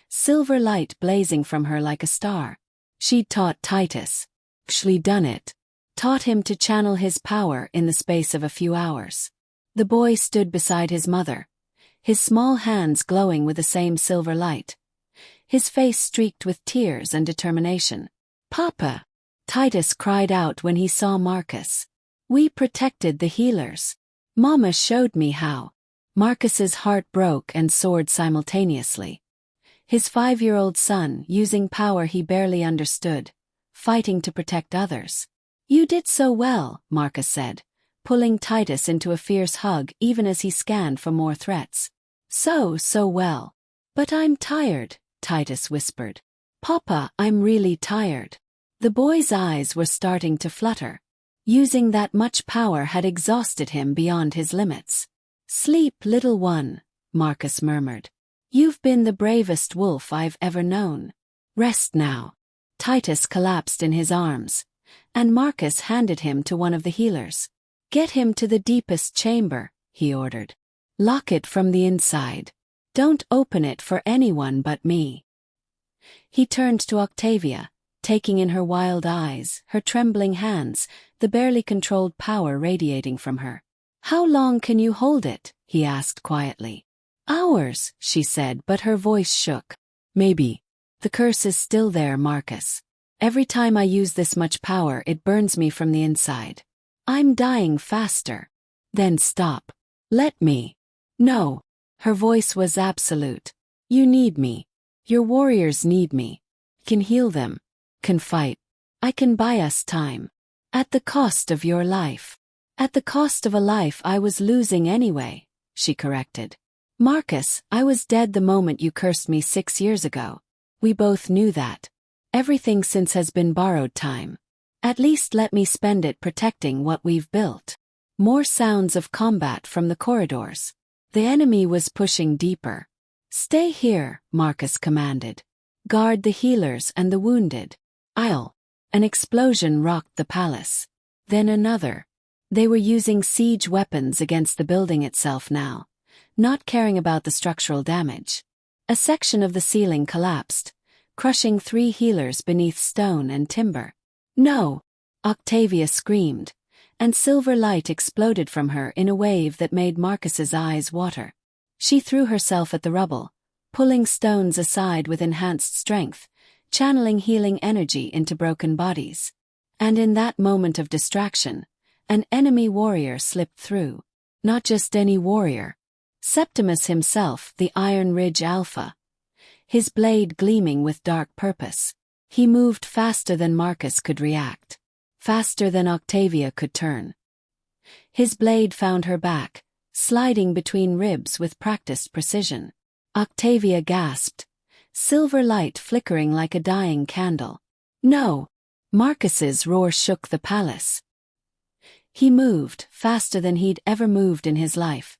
silver light blazing from her like a star. She'd taught Titus. Actually done it. Taught him to channel his power in the space of a few hours. The boy stood beside his mother, his small hands glowing with the same silver light, his face streaked with tears and determination. "Papa!" Titus cried out when he saw Marcus. "We protected the healers. Mama showed me how." Marcus's heart broke and soared simultaneously. His 5-year-old son, using power he barely understood, fighting to protect others. "You did so well," Marcus said, pulling Titus into a fierce hug even as he scanned for more threats. So well. "But I'm tired," Titus whispered. "Papa, I'm really tired." The boy's eyes were starting to flutter. Using that much power had exhausted him beyond his limits. "Sleep, little one," Marcus murmured. "You've been the bravest wolf I've ever known. Rest now." Titus collapsed in his arms, and Marcus handed him to one of the healers. "Get him to the deepest chamber," he ordered. "Lock it from the inside. Don't open it for anyone but me." He turned to Octavia, taking in her wild eyes, her trembling hands, the barely controlled power radiating from her. "How long can you hold it?" he asked quietly. "Hours," she said, but her voice shook. "Maybe. The curse is still there, Marcus. Every time I use this much power it burns me from the inside. I'm dying faster." "Then stop. Let me." "No." Her voice was absolute. "You need me. Your warriors need me. Can heal them. Can fight. I can buy us time. At the cost of your life." "At the cost of a life I was losing anyway," she corrected. "Marcus, I was dead the moment you cursed me 6 years ago. We both knew that. Everything since has been borrowed time. At least let me spend it protecting what we've built." More sounds of combat from the corridors. The enemy was pushing deeper. "Stay here," Marcus commanded. "Guard the healers and the wounded. I'll." An explosion rocked the palace. Then another. They were using siege weapons against the building itself now, not caring about the structural damage. A section of the ceiling collapsed, crushing 3 healers beneath stone and timber. "No!" Octavia screamed, and silver light exploded from her in a wave that made Marcus's eyes water. She threw herself at the rubble, pulling stones aside with enhanced strength, channeling healing energy into broken bodies. And in that moment of distraction, an enemy warrior slipped through. Not just any warrior. Septimus himself, the Iron Ridge Alpha. His blade gleaming with dark purpose. He moved faster than Marcus could react. Faster than Octavia could turn. His blade found her back, sliding between ribs with practiced precision. Octavia gasped, silver light flickering like a dying candle. "No!" Marcus's roar shook the palace. He moved, faster than he'd ever moved in his life.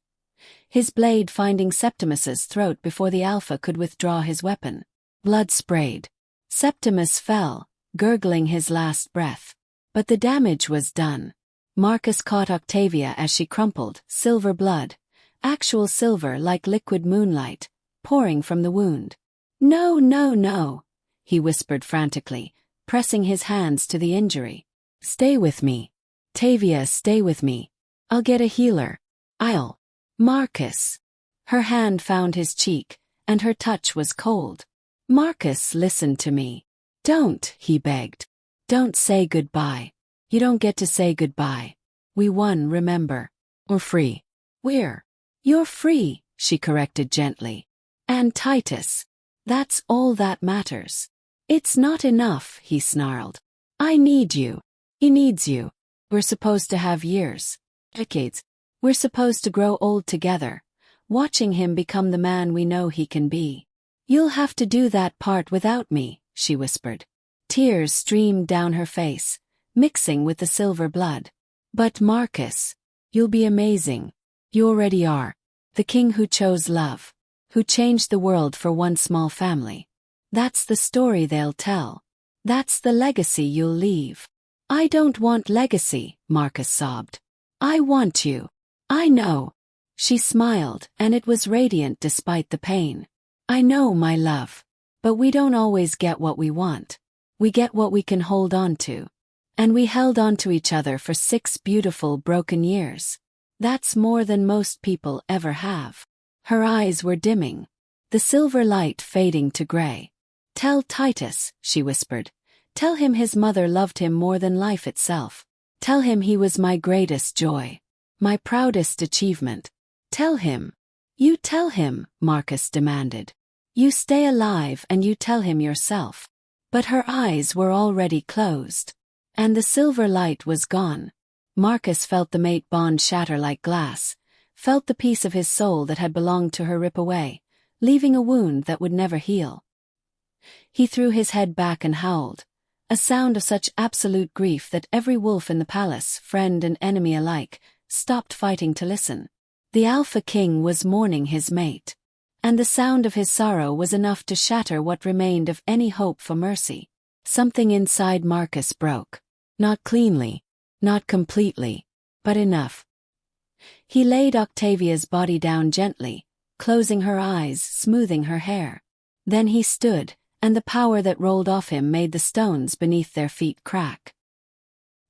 His blade finding Septimus's throat before the Alpha could withdraw his weapon. Blood sprayed. Septimus fell, gurgling his last breath. But the damage was done. Marcus caught Octavia as she crumpled, silver blood, actual silver like liquid moonlight, pouring from the wound. "No, no, no," he whispered frantically, pressing his hands to the injury. "Stay with me. Octavia, stay with me. I'll get a healer. I'll." "Marcus." Her hand found his cheek, and her touch was cold. "Marcus, listen to me. Don't," he begged. "Don't say goodbye. You don't get to say goodbye. We won, remember. We're free." "You're free," she corrected gently. "And Titus. That's all that matters." "It's not enough," he snarled. I need you. He needs you. We're supposed to have years. Decades. We're supposed to grow old together, watching him become the man we know he can be. You'll have to do that part without me, she whispered. Tears streamed down her face, mixing with the silver blood. But Marcus, you'll be amazing. You already are. The king who chose love, who changed the world for one small family. That's the story they'll tell. That's the legacy you'll leave. I don't want legacy, Marcus sobbed. I want you. I know. She smiled, and it was radiant despite the pain. I know, my love. But we don't always get what we want. We get what we can hold on to. And we held on to each other for 6 beautiful broken years. That's more than most people ever have. Her eyes were dimming, the silver light fading to gray. Tell Titus, she whispered. Tell him his mother loved him more than life itself. Tell him he was my greatest joy, my proudest achievement. Tell him. You tell him, Marcus demanded. You stay alive and you tell him yourself. But her eyes were already closed. And the silver light was gone. Marcus felt the mate bond shatter like glass, felt the piece of his soul that had belonged to her rip away, leaving a wound that would never heal. He threw his head back and howled, a sound of such absolute grief that every wolf in the palace, friend and enemy alike, stopped fighting to listen. The Alpha King was mourning his mate, and the sound of his sorrow was enough to shatter what remained of any hope for mercy. Something inside Marcus broke. Not cleanly, not completely, but enough. He laid Octavia's body down gently, closing her eyes, smoothing her hair. Then he stood, and the power that rolled off him made the stones beneath their feet crack.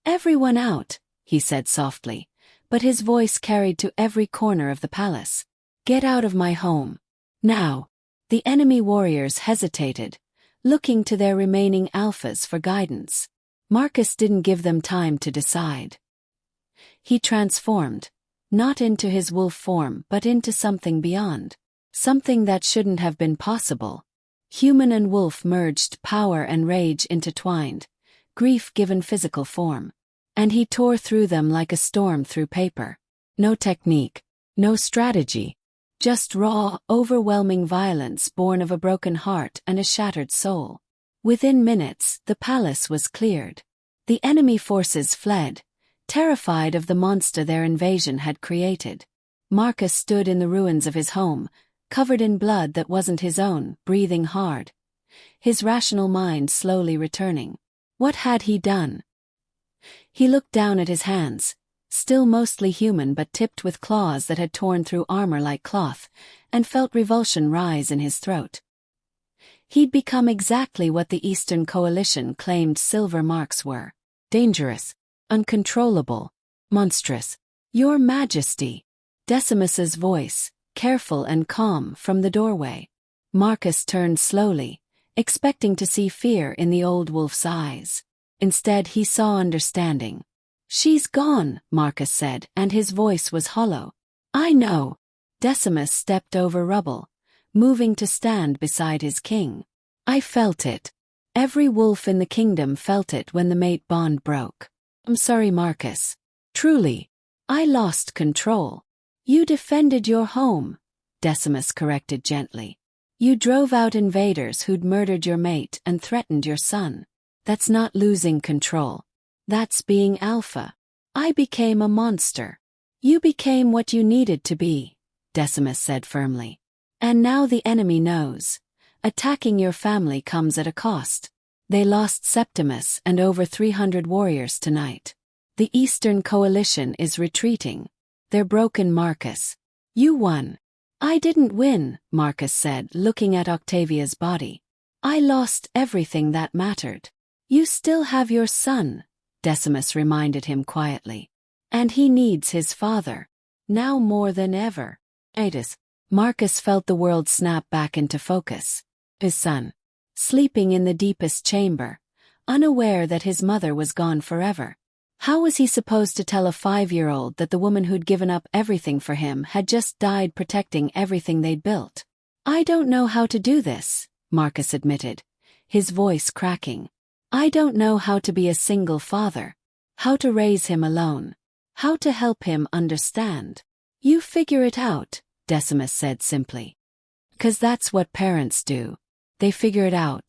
Everyone out, he said softly, but his voice carried to every corner of the palace. Get out of my home. Now. The enemy warriors hesitated, looking to their remaining alphas for guidance. Marcus didn't give them time to decide. He transformed, not into his wolf form but into something beyond. Something that shouldn't have been possible. Human and wolf merged, power and rage intertwined, grief given physical form. And he tore through them like a storm through paper. No technique, no strategy. Just raw, overwhelming violence born of a broken heart and a shattered soul. Within minutes, the palace was cleared. The enemy forces fled, terrified of the monster their invasion had created. Marcus stood in the ruins of his home, covered in blood that wasn't his own, breathing hard. His rational mind slowly returning. What had he done? He looked down at his hands, still mostly human but tipped with claws that had torn through armor like cloth, and felt revulsion rise in his throat. He'd become exactly what the Eastern Coalition claimed silver marks were. Dangerous, uncontrollable, monstrous. Your Majesty. Decimus's voice, careful and calm, from the doorway. Marcus turned slowly, expecting to see fear in the old wolf's eyes. Instead he saw understanding. She's gone, Marcus said, and his voice was hollow. I know. Decimus stepped over rubble, moving to stand beside his king. I felt it. Every wolf in the kingdom felt it when the mate bond broke. I'm sorry, Marcus. Truly. I lost control. You defended your home, Decimus corrected gently. You drove out invaders who'd murdered your mate and threatened your son. That's not losing control. That's being alpha. I became a monster. You became what you needed to be, Decimus said firmly. And now the enemy knows. Attacking your family comes at a cost. They lost Septimus and over 300 warriors tonight. The Eastern Coalition is retreating. They're broken, Marcus. You won. I didn't win, Marcus said, looking at Octavia's body. I lost everything that mattered. You still have your son, Decimus reminded him quietly. And he needs his father. Now more than ever. Titus. Marcus felt the world snap back into focus. His son. Sleeping in the deepest chamber, unaware that his mother was gone forever. How was he supposed to tell a 5-year-old that the woman who'd given up everything for him had just died protecting everything they'd built? I don't know how to do this, Marcus admitted, his voice cracking. I don't know how to be a single father, how to raise him alone, how to help him understand. You figure it out, Decimus said simply. 'Cause that's what parents do. They figure it out.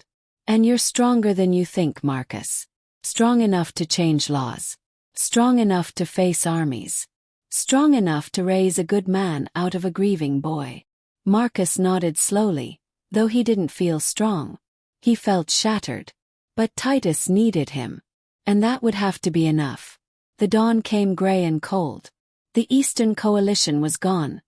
And you're stronger than you think, Marcus. Strong enough to change laws. Strong enough to face armies. Strong enough to raise a good man out of a grieving boy. Marcus nodded slowly, though he didn't feel strong. He felt shattered. But Titus needed him. And that would have to be enough. The dawn came gray and cold. The Eastern Coalition was gone,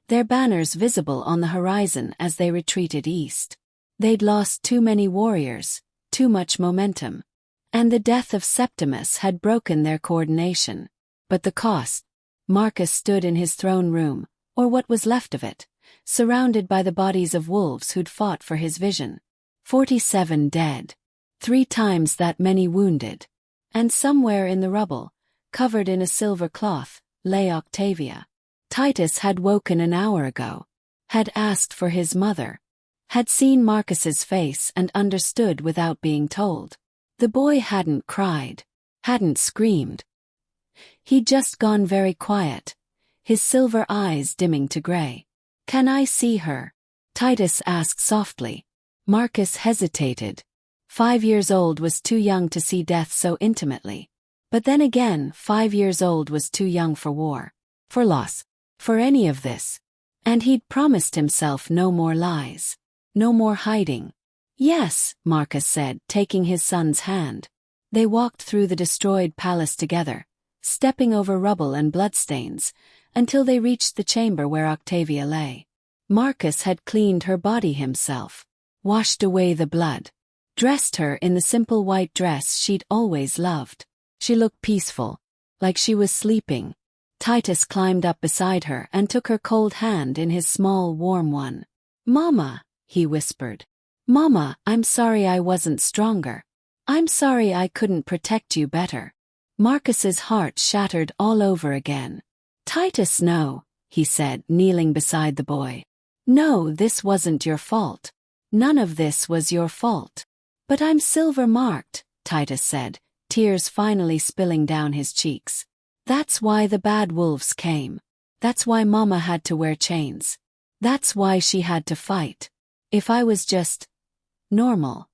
their banners visible on the horizon as they retreated east. They'd lost too many warriors, too much momentum. And the death of Septimus had broken their coordination. But the cost. Marcus stood in his throne room, or what was left of it, surrounded by the bodies of wolves who'd fought for his vision. 47 dead. 3 times that many wounded. And somewhere in the rubble, covered in a silver cloth, lay Octavia. Titus had woken an hour ago. Had asked for his mother. Had seen Marcus's face and understood without being told. The boy hadn't cried. Hadn't screamed. He'd just gone very quiet, his silver eyes dimming to gray. "Can I see her?" Titus asked softly. Marcus hesitated. 5 years old was too young to see death so intimately. But then again, 5 years old was too young for war. For loss. For any of this. And he'd promised himself no more lies. No more hiding. "Yes," Marcus said, taking his son's hand. They walked through the destroyed palace together, stepping over rubble and bloodstains, until they reached the chamber where Octavia lay. Marcus had cleaned her body himself, washed away the blood, dressed her in the simple white dress she'd always loved. She looked peaceful, like she was sleeping. Titus climbed up beside her and took her cold hand in his small, warm one. "Mama," he whispered. "Mama, I'm sorry I wasn't stronger. I'm sorry I couldn't protect you better." Marcus's heart shattered all over again. "Titus, no," he said, kneeling beside the boy. "No, this wasn't your fault. None of this was your fault." "But I'm silver-marked," Titus said, tears finally spilling down his cheeks. "That's why the bad wolves came. That's why Mama had to wear chains. That's why she had to fight. If I was just normal,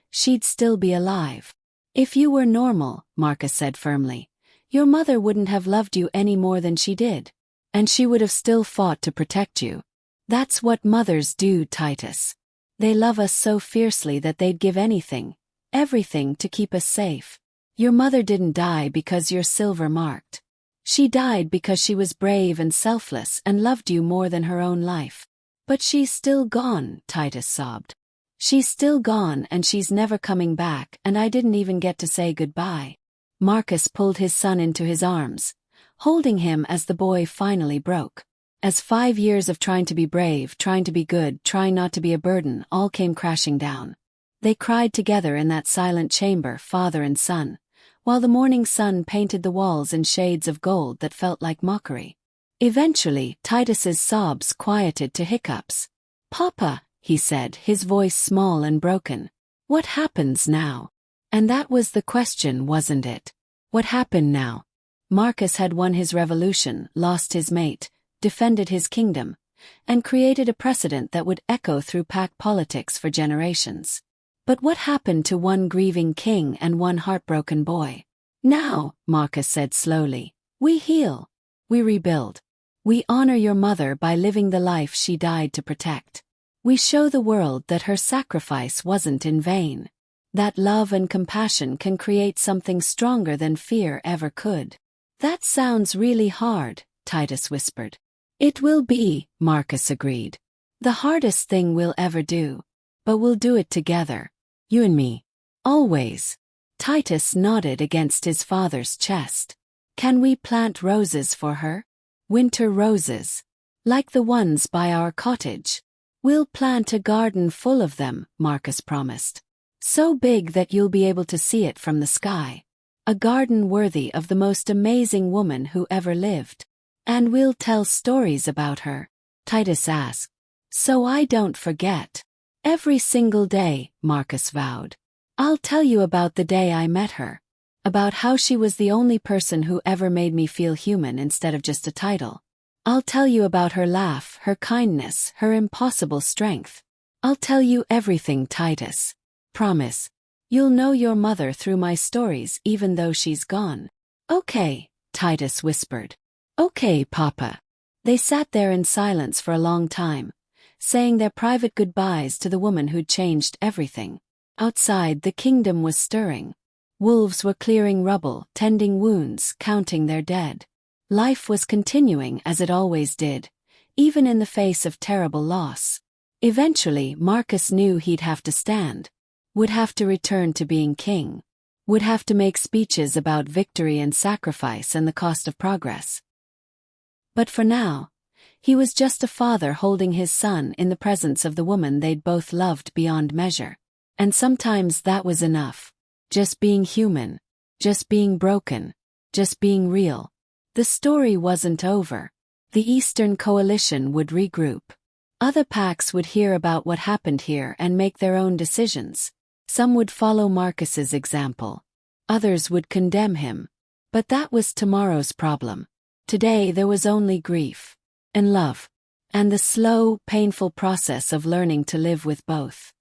she'd still be alive." "If you were normal," Marcus said firmly, "your mother wouldn't have loved you any more than she did. And she would have still fought to protect you. That's what mothers do, Titus. They love us so fiercely that they'd give anything, everything to keep us safe. Your mother didn't die because you're silver-marked. She died because she was brave and selfless and loved you more than her own life." "But she's still gone," Titus sobbed. "She's still gone and she's never coming back, and I didn't even get to say goodbye." Marcus pulled his son into his arms, holding him as the boy finally broke. As 5 years of trying to be brave, trying to be good, trying not to be a burden, all came crashing down. They cried together in that silent chamber, father and son, while the morning sun painted the walls in shades of gold that felt like mockery. Eventually, Titus's sobs quieted to hiccups. "Papa," he said, his voice small and broken. "What happens now?" And that was the question, wasn't it? What happened now? Marcus had won his revolution, lost his mate, defended his kingdom, and created a precedent that would echo through pack politics for generations. But what happened to one grieving king and one heartbroken boy? "Now," Marcus said slowly, "we heal. We rebuild. We honor your mother by living the life she died to protect. We show the world that her sacrifice wasn't in vain. That love and compassion can create something stronger than fear ever could." "That sounds really hard," Titus whispered. "It will be," Marcus agreed. "The hardest thing we'll ever do. But we'll do it together. You and me. Always." Titus nodded against his father's chest. "Can we plant roses for her? Winter roses. Like the ones by our cottage. We'll plant a garden full of them," Marcus promised. "So big that you'll be able to see it from the sky. A garden worthy of the most amazing woman who ever lived. And we'll tell stories about her," Titus asked. "So I don't forget." "Every single day," Marcus vowed. I'll tell you about the day I met her. About how she was the only person who ever made me feel human instead of just a title. I'll tell you about her laugh, her kindness, her impossible strength. I'll tell you everything, Titus. Promise. You'll know your mother through my stories even though she's gone. Okay, Titus whispered. Okay, Papa. They sat there in silence for a long time, saying their private goodbyes to the woman who'd changed everything. Outside, the kingdom was stirring. Wolves were clearing rubble, tending wounds, counting their dead. Life was continuing as it always did, even in the face of terrible loss. Eventually, Marcus knew he'd have to stand. Would have to return to being king. Would have to make speeches about victory and sacrifice and the cost of progress. But for now, he was just a father holding his son in the presence of the woman they'd both loved beyond measure. And sometimes that was enough. Just being human. Just being broken. Just being real. The story wasn't over. The Eastern Coalition would regroup. Other packs would hear about what happened here and make their own decisions. Some would follow Marcus's example. Others would condemn him. But that was tomorrow's problem. Today there was only grief. And love. And the slow, painful process of learning to live with both.